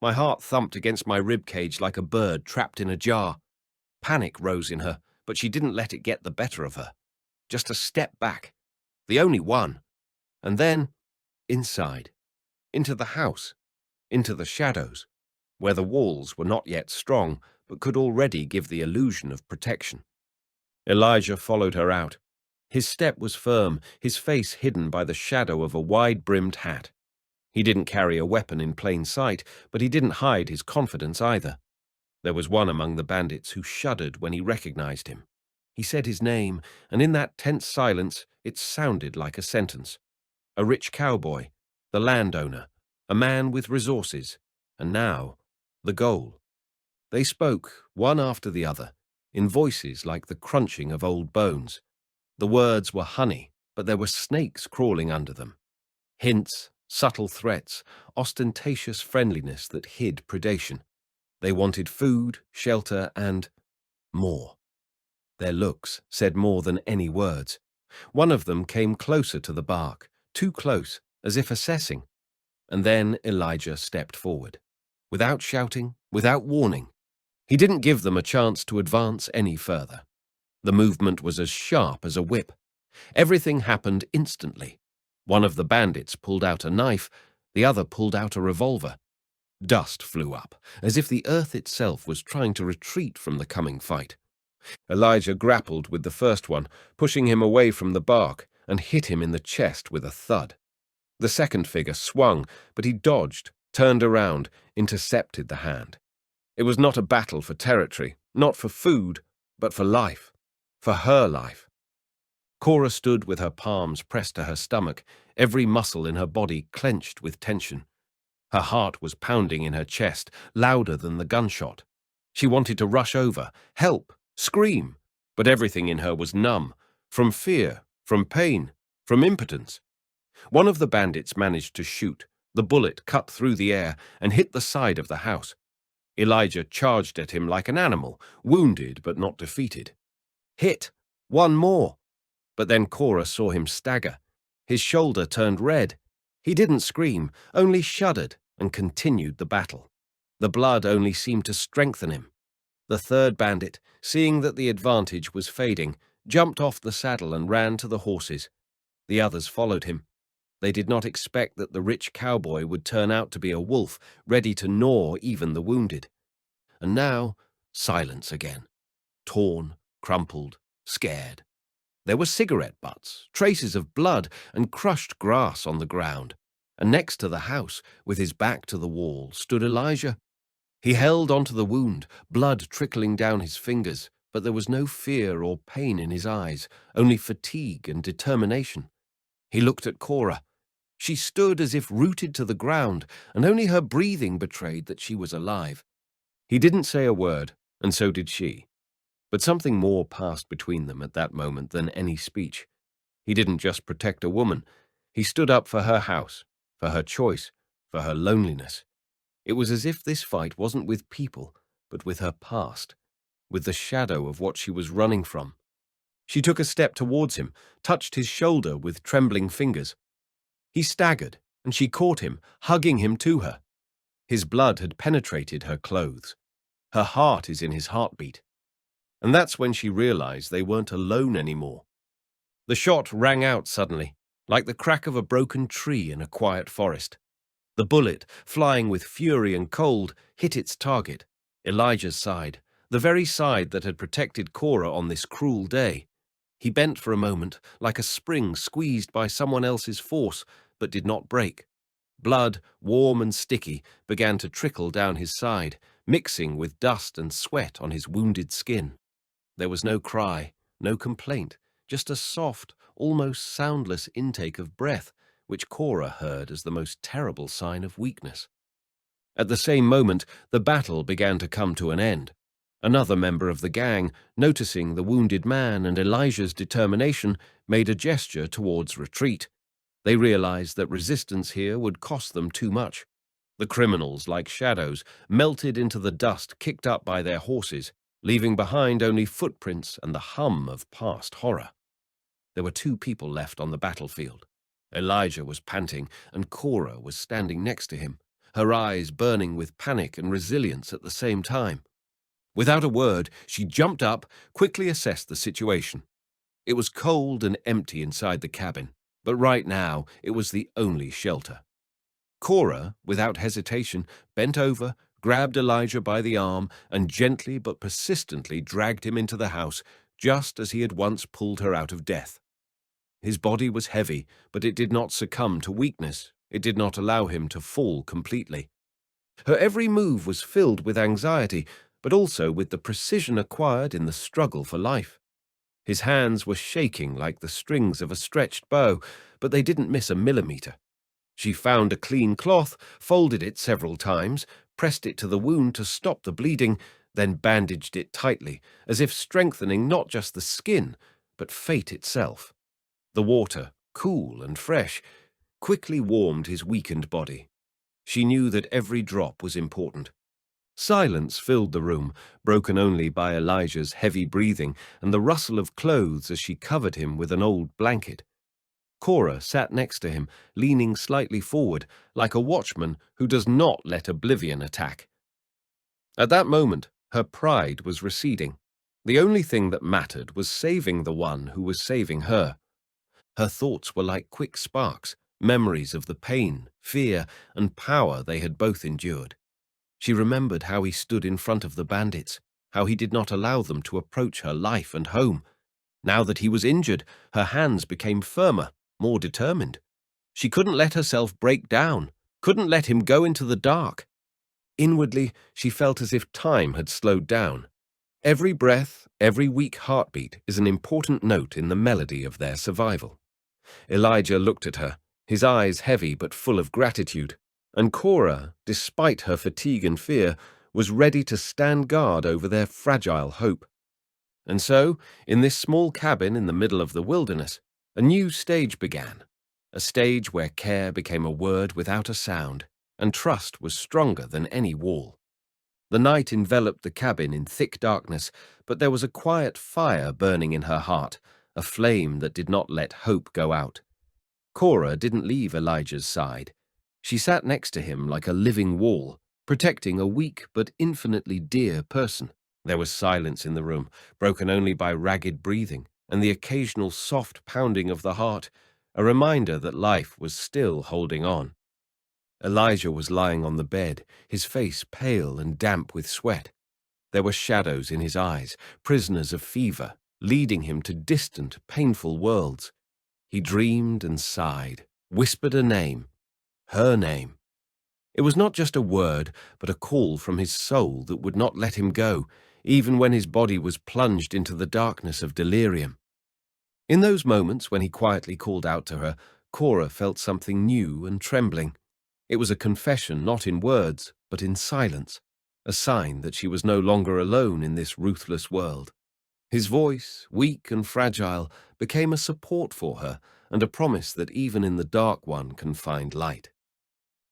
My heart thumped against my rib cage like a bird trapped in a jar. Panic rose in her, but she didn't let it get the better of her. Just a step back, the only one, and then inside, into the house, into the shadows, where the walls were not yet strong, but could already give the illusion of protection. Elijah followed her out. His step was firm, his face hidden by the shadow of a wide-brimmed hat. He didn't carry a weapon in plain sight, but he didn't hide his confidence either. There was one among the bandits who shuddered when he recognized him. He said his name, and in that tense silence it sounded like a sentence. A rich cowboy, the landowner, a man with resources, and now, the goal. They spoke, one after the other, in voices like the crunching of old bones. The words were honey, but there were snakes crawling under them. Hints, subtle threats, ostentatious friendliness that hid predation. They wanted food, shelter, and more. Their looks said more than any words. One of them came closer to the bark, too close, as if assessing. And then Elijah stepped forward. Without shouting, without warning. He didn't give them a chance to advance any further. The movement was as sharp as a whip. Everything happened instantly. One of the bandits pulled out a knife, the other pulled out a revolver. Dust flew up, as if the earth itself was trying to retreat from the coming fight. Elijah grappled with the first one, pushing him away from the bark, and hit him in the chest with a thud. The second figure swung, but he dodged, turned around, intercepted the hand. It was not a battle for territory, not for food, but for life. For her life. Cora stood with her palms pressed to her stomach, every muscle in her body clenched with tension. Her heart was pounding in her chest, louder than the gunshot. She wanted to rush over, help, scream, but everything in her was numb, from fear, from pain, from impotence. One of the bandits managed to shoot. The bullet cut through the air and hit the side of the house. Elijah charged at him like an animal, wounded but not defeated. Hit! One more! But then Cora saw him stagger. His shoulder turned red. He didn't scream, only shuddered and continued the battle. The blood only seemed to strengthen him. The third bandit, seeing that the advantage was fading, jumped off the saddle and ran to the horses. The others followed him. They did not expect that the rich cowboy would turn out to be a wolf, ready to gnaw even the wounded. And now, silence again. Torn, crumpled, scared. There were cigarette butts, traces of blood, and crushed grass on the ground. And next to the house, with his back to the wall, stood Elijah. He held onto the wound, blood trickling down his fingers, but there was no fear or pain in his eyes, only fatigue and determination. He looked at Cora. She stood as if rooted to the ground, and only her breathing betrayed that she was alive. He didn't say a word, and so did she. But something more passed between them at that moment than any speech. He didn't just protect a woman. He stood up for her house, for her choice, for her loneliness. It was as if this fight wasn't with people, but with her past, with the shadow of what she was running from. She took a step towards him, touched his shoulder with trembling fingers. He staggered, and she caught him, hugging him to her. His blood had penetrated her clothes. Her heart is in his heartbeat. And that's when she realized they weren't alone anymore. The shot rang out suddenly, like the crack of a broken tree in a quiet forest. The bullet, flying with fury and cold, hit its target, Elijah's side, the very side that had protected Cora on this cruel day. He bent for a moment, like a spring squeezed by someone else's force, but did not break. Blood, warm and sticky, began to trickle down his side, mixing with dust and sweat on his wounded skin. There was no cry, no complaint, just a soft, almost soundless intake of breath, which Cora heard as the most terrible sign of weakness. At the same moment, the battle began to come to an end. Another member of the gang, noticing the wounded man and Elijah's determination, made a gesture towards retreat. They realized that resistance here would cost them too much. The criminals, like shadows, melted into the dust kicked up by their horses, leaving behind only footprints and the hum of past horror. There were 2 people left on the battlefield. Elijah was panting, and Cora was standing next to him, her eyes burning with panic and resilience at the same time. Without a word, she jumped up, quickly assessed the situation. It was cold and empty inside the cabin, but right now it was the only shelter. Cora, without hesitation, bent over, grabbed Elijah by the arm, and gently but persistently dragged him into the house, just as he had once pulled her out of death. His body was heavy, but it did not succumb to weakness. It did not allow him to fall completely. Her every move was filled with anxiety, but also with the precision acquired in the struggle for life. His hands were shaking like the strings of a stretched bow, but they didn't miss a millimeter. She found a clean cloth, folded it several times, pressed it to the wound to stop the bleeding, then bandaged it tightly, as if strengthening not just the skin, but fate itself. The water, cool and fresh, quickly warmed his weakened body. She knew that every drop was important. Silence filled the room, broken only by Elijah's heavy breathing and the rustle of clothes as she covered him with an old blanket. Cora sat next to him, leaning slightly forward, like a watchman who does not let oblivion attack. At that moment, her pride was receding. The only thing that mattered was saving the one who was saving her. Her thoughts were like quick sparks, memories of the pain, fear, and power they had both endured. She remembered how he stood in front of the bandits, how he did not allow them to approach her life and home. Now that he was injured, her hands became firmer, more determined. She couldn't let herself break down, couldn't let him go into the dark. Inwardly, she felt as if time had slowed down. Every breath, every weak heartbeat is an important note in the melody of their survival. Elijah looked at her, his eyes heavy but full of gratitude, and Cora, despite her fatigue and fear, was ready to stand guard over their fragile hope. And so, in this small cabin in the middle of the wilderness, a new stage began, a stage where care became a word without a sound, and trust was stronger than any wall. The night enveloped the cabin in thick darkness, but there was a quiet fire burning in her heart, a flame that did not let hope go out. Cora didn't leave Elijah's side. She sat next to him like a living wall, protecting a weak but infinitely dear person. There was silence in the room, broken only by ragged breathing and the occasional soft pounding of the heart, a reminder that life was still holding on. Elijah was lying on the bed, his face pale and damp with sweat. There were shadows in his eyes, prisoners of fever, leading him to distant, painful worlds. He dreamed and sighed, whispered a name, her name. It was not just a word, but a call from his soul that would not let him go, even when his body was plunged into the darkness of delirium. In those moments when he quietly called out to her, Cora felt something new and trembling. It was a confession not in words, but in silence, a sign that she was no longer alone in this ruthless world. His voice, weak and fragile, became a support for her and a promise that even in the dark one can find light.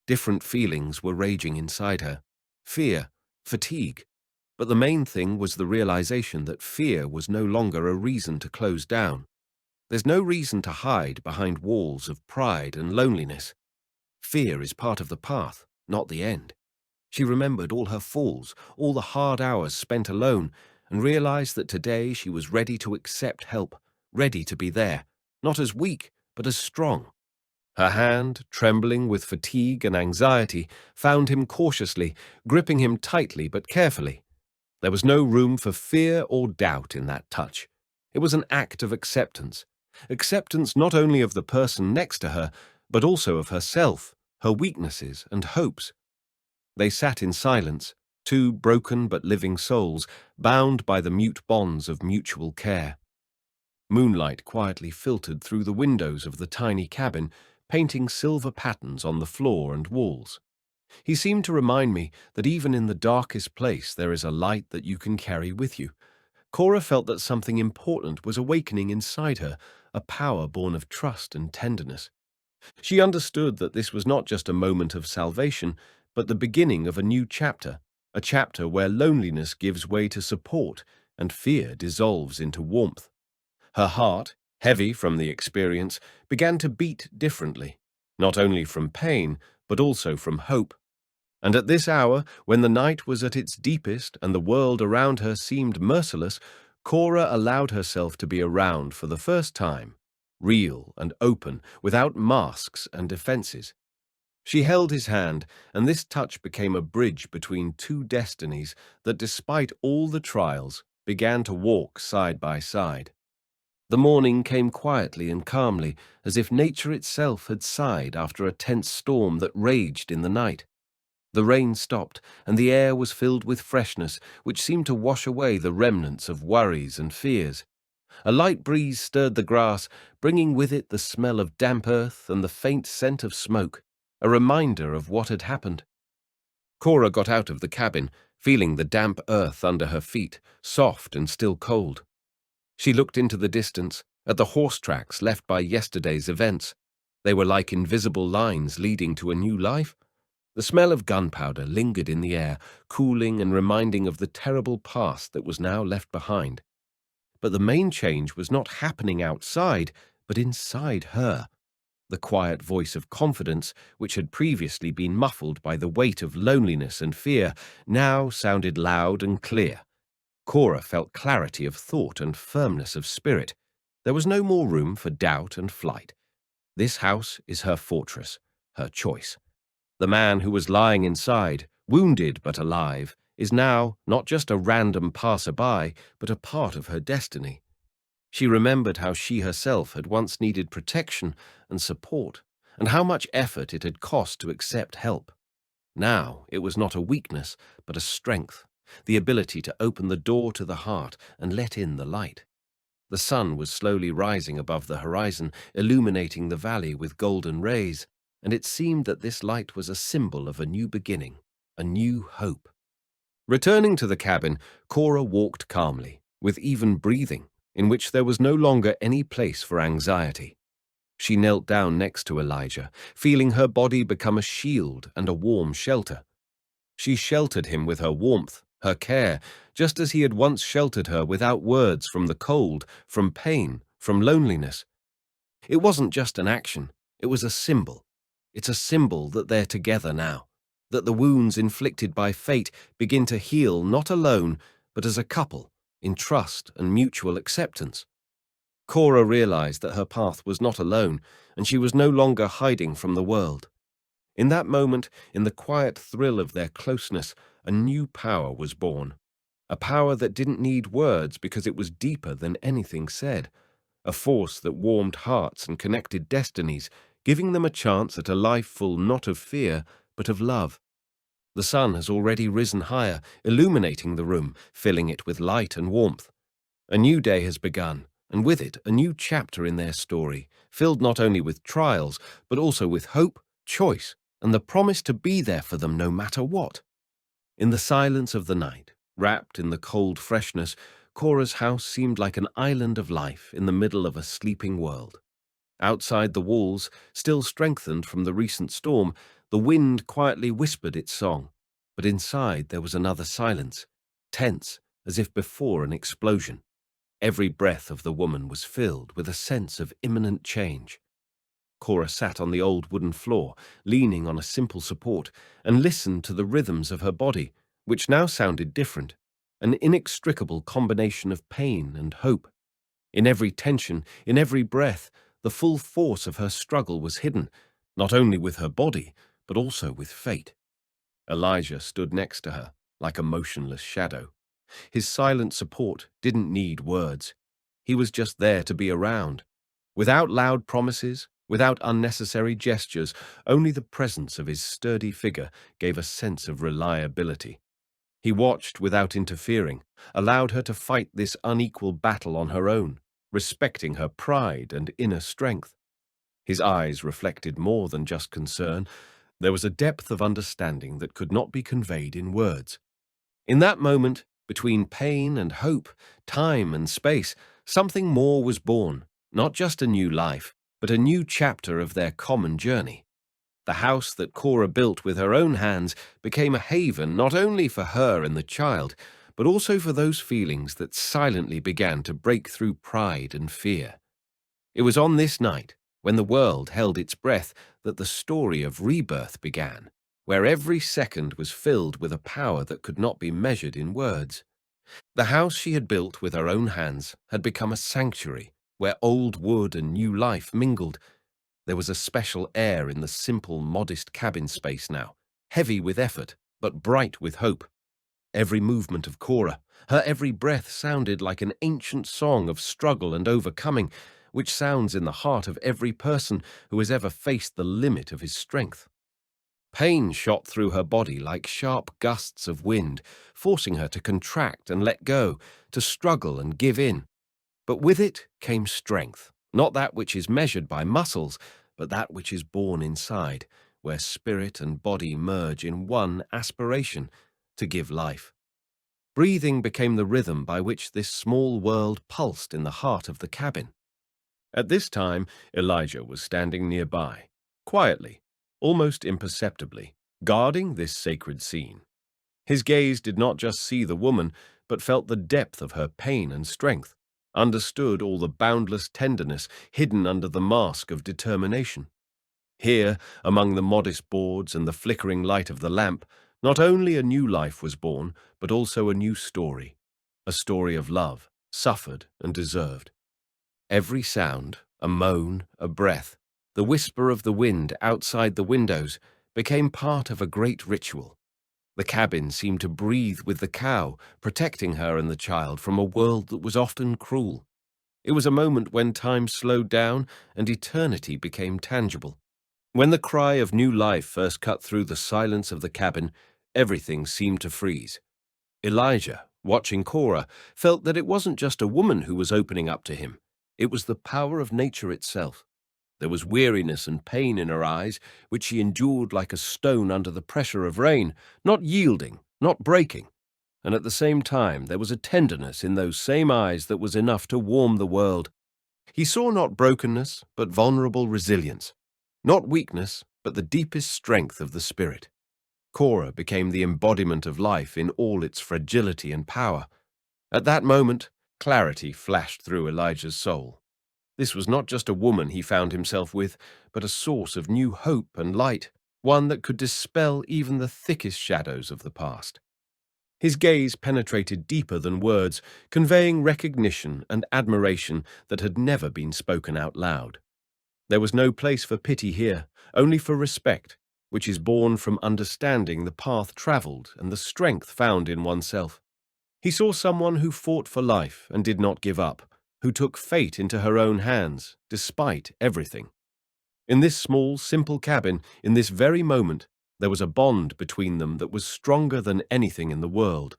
Different feelings were raging inside her: fear, fatigue. But the main thing was the realization that fear was no longer a reason to close down. There's no reason to hide behind walls of pride and loneliness. Fear is part of the path, not the end. She remembered all her falls, all the hard hours spent alone, and realized that today she was ready to accept help, ready to be there, not as weak, but as strong. Her hand, trembling with fatigue and anxiety, found him cautiously, gripping him tightly but carefully. There was no room for fear or doubt in that touch. It was an act of acceptance. Acceptance not only of the person next to her, but also of herself, her weaknesses and hopes. They sat in silence, two broken but living souls, bound by the mute bonds of mutual care. Moonlight quietly filtered through the windows of the tiny cabin, painting silver patterns on the floor and walls. He seemed to remind me that even in the darkest place there is a light that you can carry with you. Cora felt that something important was awakening inside her, a power born of trust and tenderness. She understood that this was not just a moment of salvation, but the beginning of a new chapter, a chapter where loneliness gives way to support and fear dissolves into warmth. Her heart, heavy from the experience, began to beat differently, not only from pain, but also from hope. And at this hour, when the night was at its deepest and the world around her seemed merciless, Cora allowed herself to be around for the first time, real and open, without masks and defenses. She held his hand, and this touch became a bridge between two destinies that, despite all the trials, began to walk side by side. The morning came quietly and calmly, as if nature itself had sighed after a tense storm that raged in the night. The rain stopped, and the air was filled with freshness, which seemed to wash away the remnants of worries and fears. A light breeze stirred the grass, bringing with it the smell of damp earth and the faint scent of smoke, a reminder of what had happened. Cora got out of the cabin, feeling the damp earth under her feet, soft and still cold. She looked into the distance, at the horse tracks left by yesterday's events. They were like invisible lines leading to a new life. The smell of gunpowder lingered in the air, cooling and reminding of the terrible past that was now left behind. But the main change was not happening outside, but inside her. The quiet voice of confidence, which had previously been muffled by the weight of loneliness and fear, now sounded loud and clear. Cora felt clarity of thought and firmness of spirit. There was no more room for doubt and flight. This house is her fortress, her choice. The man who was lying inside, wounded but alive, is now not just a random passerby, but a part of her destiny. She remembered how she herself had once needed protection and support, and how much effort it had cost to accept help. Now it was not a weakness, but a strength, the ability to open the door to the heart and let in the light. The sun was slowly rising above the horizon, illuminating the valley with golden rays, and it seemed that this light was a symbol of a new beginning, a new hope. Returning to the cabin, Cora walked calmly, with even breathing, in which there was no longer any place for anxiety. She knelt down next to Elijah, feeling her body become a shield and a warm shelter. She sheltered him with her warmth, her care, just as he had once sheltered her without words from the cold, from pain, from loneliness. It wasn't just an action, it was a symbol. It's a symbol that they're together now, that the wounds inflicted by fate begin to heal not alone, but as a couple, in trust and mutual acceptance. Cora realized that her path was not alone, and she was no longer hiding from the world. In that moment, in the quiet thrill of their closeness, a new power was born. A power that didn't need words because it was deeper than anything said. A force that warmed hearts and connected destinies, giving them a chance at a life full not of fear, but of love. The sun has already risen higher, illuminating the room, filling it with light and warmth. A new day has begun, and with it a new chapter in their story, filled not only with trials, but also with hope, choice, and the promise to be there for them no matter what. In the silence of the night, wrapped in the cold freshness, Cora's house seemed like an island of life in the middle of a sleeping world. Outside the walls, still strengthened from the recent storm, the wind quietly whispered its song. But inside there was another silence, tense as if before an explosion. Every breath of the woman was filled with a sense of imminent change. Cora sat on the old wooden floor, leaning on a simple support, and listened to the rhythms of her body, which now sounded different, an inextricable combination of pain and hope. In every tension, in every breath, the full force of her struggle was hidden, not only with her body, but also with fate. Elijah stood next to her, like a motionless shadow. His silent support didn't need words. He was just there to be around. Without loud promises, without unnecessary gestures, only the presence of his sturdy figure gave a sense of reliability. He watched without interfering, allowed her to fight this unequal battle on her own, respecting her pride and inner strength. His eyes reflected more than just concern. There was a depth of understanding that could not be conveyed in words. In that moment, between pain and hope, time and space, something more was born, not just a new life, but a new chapter of their common journey. The house that Cora built with her own hands became a haven not only for her and the child, but also for those feelings that silently began to break through pride and fear. It was on this night, when the world held its breath, that the story of rebirth began, where every second was filled with a power that could not be measured in words. The house she had built with her own hands had become a sanctuary, where old wood and new life mingled. There was a special air in the simple, modest cabin space now, heavy with effort, but bright with hope. Every movement of Cora, her every breath sounded like an ancient song of struggle and overcoming, which sounds in the heart of every person who has ever faced the limit of his strength. Pain shot through her body like sharp gusts of wind, forcing her to contract and let go, to struggle and give in. But with it came strength, not that which is measured by muscles, but that which is born inside, where spirit and body merge in one aspiration to give life. Breathing became the rhythm by which this small world pulsed in the heart of the cabin. At this time, Elijah was standing nearby, quietly, almost imperceptibly, guarding this sacred scene. His gaze did not just see the woman, but felt the depth of her pain and strength, understood all the boundless tenderness hidden under the mask of determination. Here, among the modest boards and the flickering light of the lamp, not only a new life was born, but also a new story, a story of love, suffered and deserved. Every sound, a moan, a breath, the whisper of the wind outside the windows, became part of a great ritual. The cabin seemed to breathe with the cow, protecting her and the child from a world that was often cruel. It was a moment when time slowed down and eternity became tangible. When the cry of new life first cut through the silence of the cabin, everything seemed to freeze. Elijah, watching Cora, felt that it wasn't just a woman who was opening up to him. It was the power of nature itself. There was weariness and pain in her eyes, which she endured like a stone under the pressure of rain, not yielding, not breaking. And at the same time, there was a tenderness in those same eyes that was enough to warm the world. He saw not brokenness, but vulnerable resilience. Not weakness, but the deepest strength of the spirit. Cora became the embodiment of life in all its fragility and power. At that moment, clarity flashed through Elijah's soul. This was not just a woman he found himself with, but a source of new hope and light, one that could dispel even the thickest shadows of the past. His gaze penetrated deeper than words, conveying recognition and admiration that had never been spoken out loud. There was no place for pity here, only for respect, which is born from understanding the path traveled and the strength found in oneself. He saw someone who fought for life and did not give up, who took fate into her own hands, despite everything. In this small, simple cabin, in this very moment, There was a bond between them that was stronger than anything in the world.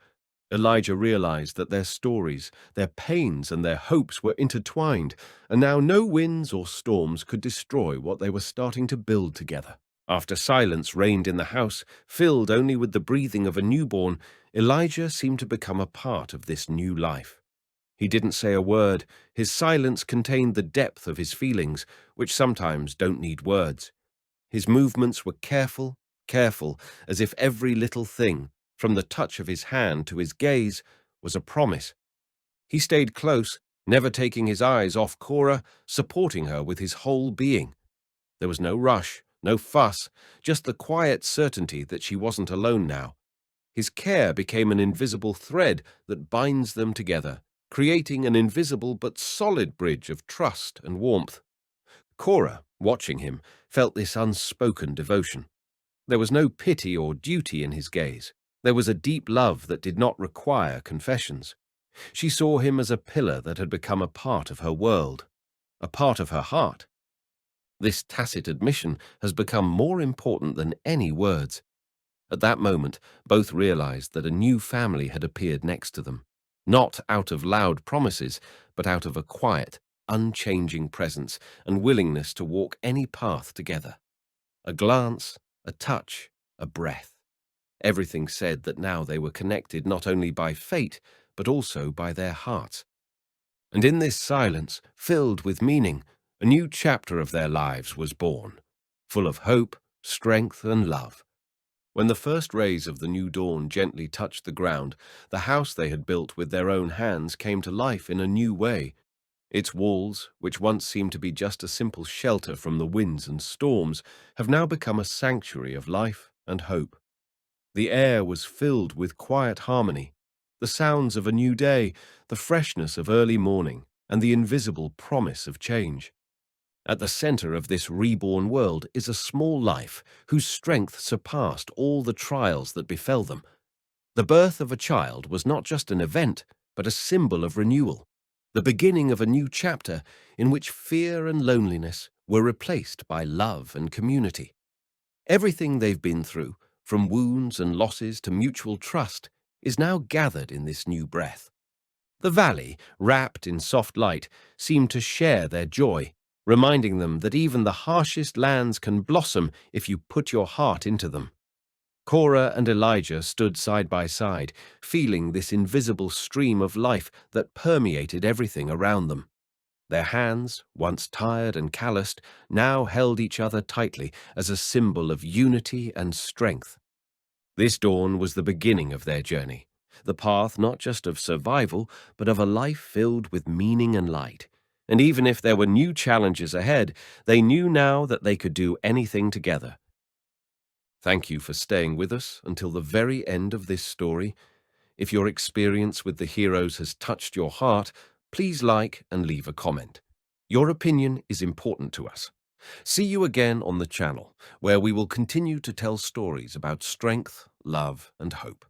Elijah realized that their stories, their pains, and their hopes were intertwined, and now no winds or storms could destroy what they were starting to build together. After silence reigned in the house, filled only with the breathing of a newborn, Elijah seemed to become a part of this new life. He didn't say a word. His silence contained the depth of his feelings, which sometimes don't need words. His movements were careful, careful, as if every little thing, from the touch of his hand to his gaze, was a promise. He stayed close, never taking his eyes off Cora, supporting her with his whole being. There was no rush, no fuss, just the quiet certainty that she wasn't alone now. His care became an invisible thread that binds them together, creating an invisible but solid bridge of trust and warmth. Cora, watching him, felt this unspoken devotion. There was no pity or duty in his gaze. There was a deep love that did not require confessions. She saw him as a pillar that had become a part of her world, a part of her heart. This tacit admission has become more important than any words. At that moment, both realized that a new family had appeared next to them, not out of loud promises, but out of a quiet, unchanging presence and willingness to walk any path together. A glance, a touch, a breath. Everything said that now they were connected not only by fate, but also by their hearts. And in this silence, filled with meaning, a new chapter of their lives was born, full of hope, strength, and love. When the first rays of the new dawn gently touched the ground, the house they had built with their own hands came to life in a new way. Its walls, which once seemed to be just a simple shelter from the winds and storms, have now become a sanctuary of life and hope. The air was filled with quiet harmony, the sounds of a new day, the freshness of early morning, and the invisible promise of change. At the center of this reborn world is a small life whose strength surpassed all the trials that befell them. The birth of a child was not just an event, but a symbol of renewal, the beginning of a new chapter in which fear and loneliness were replaced by love and community. Everything they've been through, from wounds and losses to mutual trust, is now gathered in this new breath. The valley, wrapped in soft light, seemed to share their joy, reminding them that even the harshest lands can blossom if you put your heart into them. Cora and Elijah stood side by side, feeling this invisible stream of life that permeated everything around them. Their hands, once tired and calloused, now held each other tightly as a symbol of unity and strength. This dawn was the beginning of their journey, the path not just of survival, but of a life filled with meaning and light. And even if there were new challenges ahead, they knew now that they could do anything together. Thank you for staying with us until the very end of this story. If your experience with the heroes has touched your heart, please like and leave a comment. Your opinion is important to us. See you again on the channel, where we will continue to tell stories about strength, love, and hope.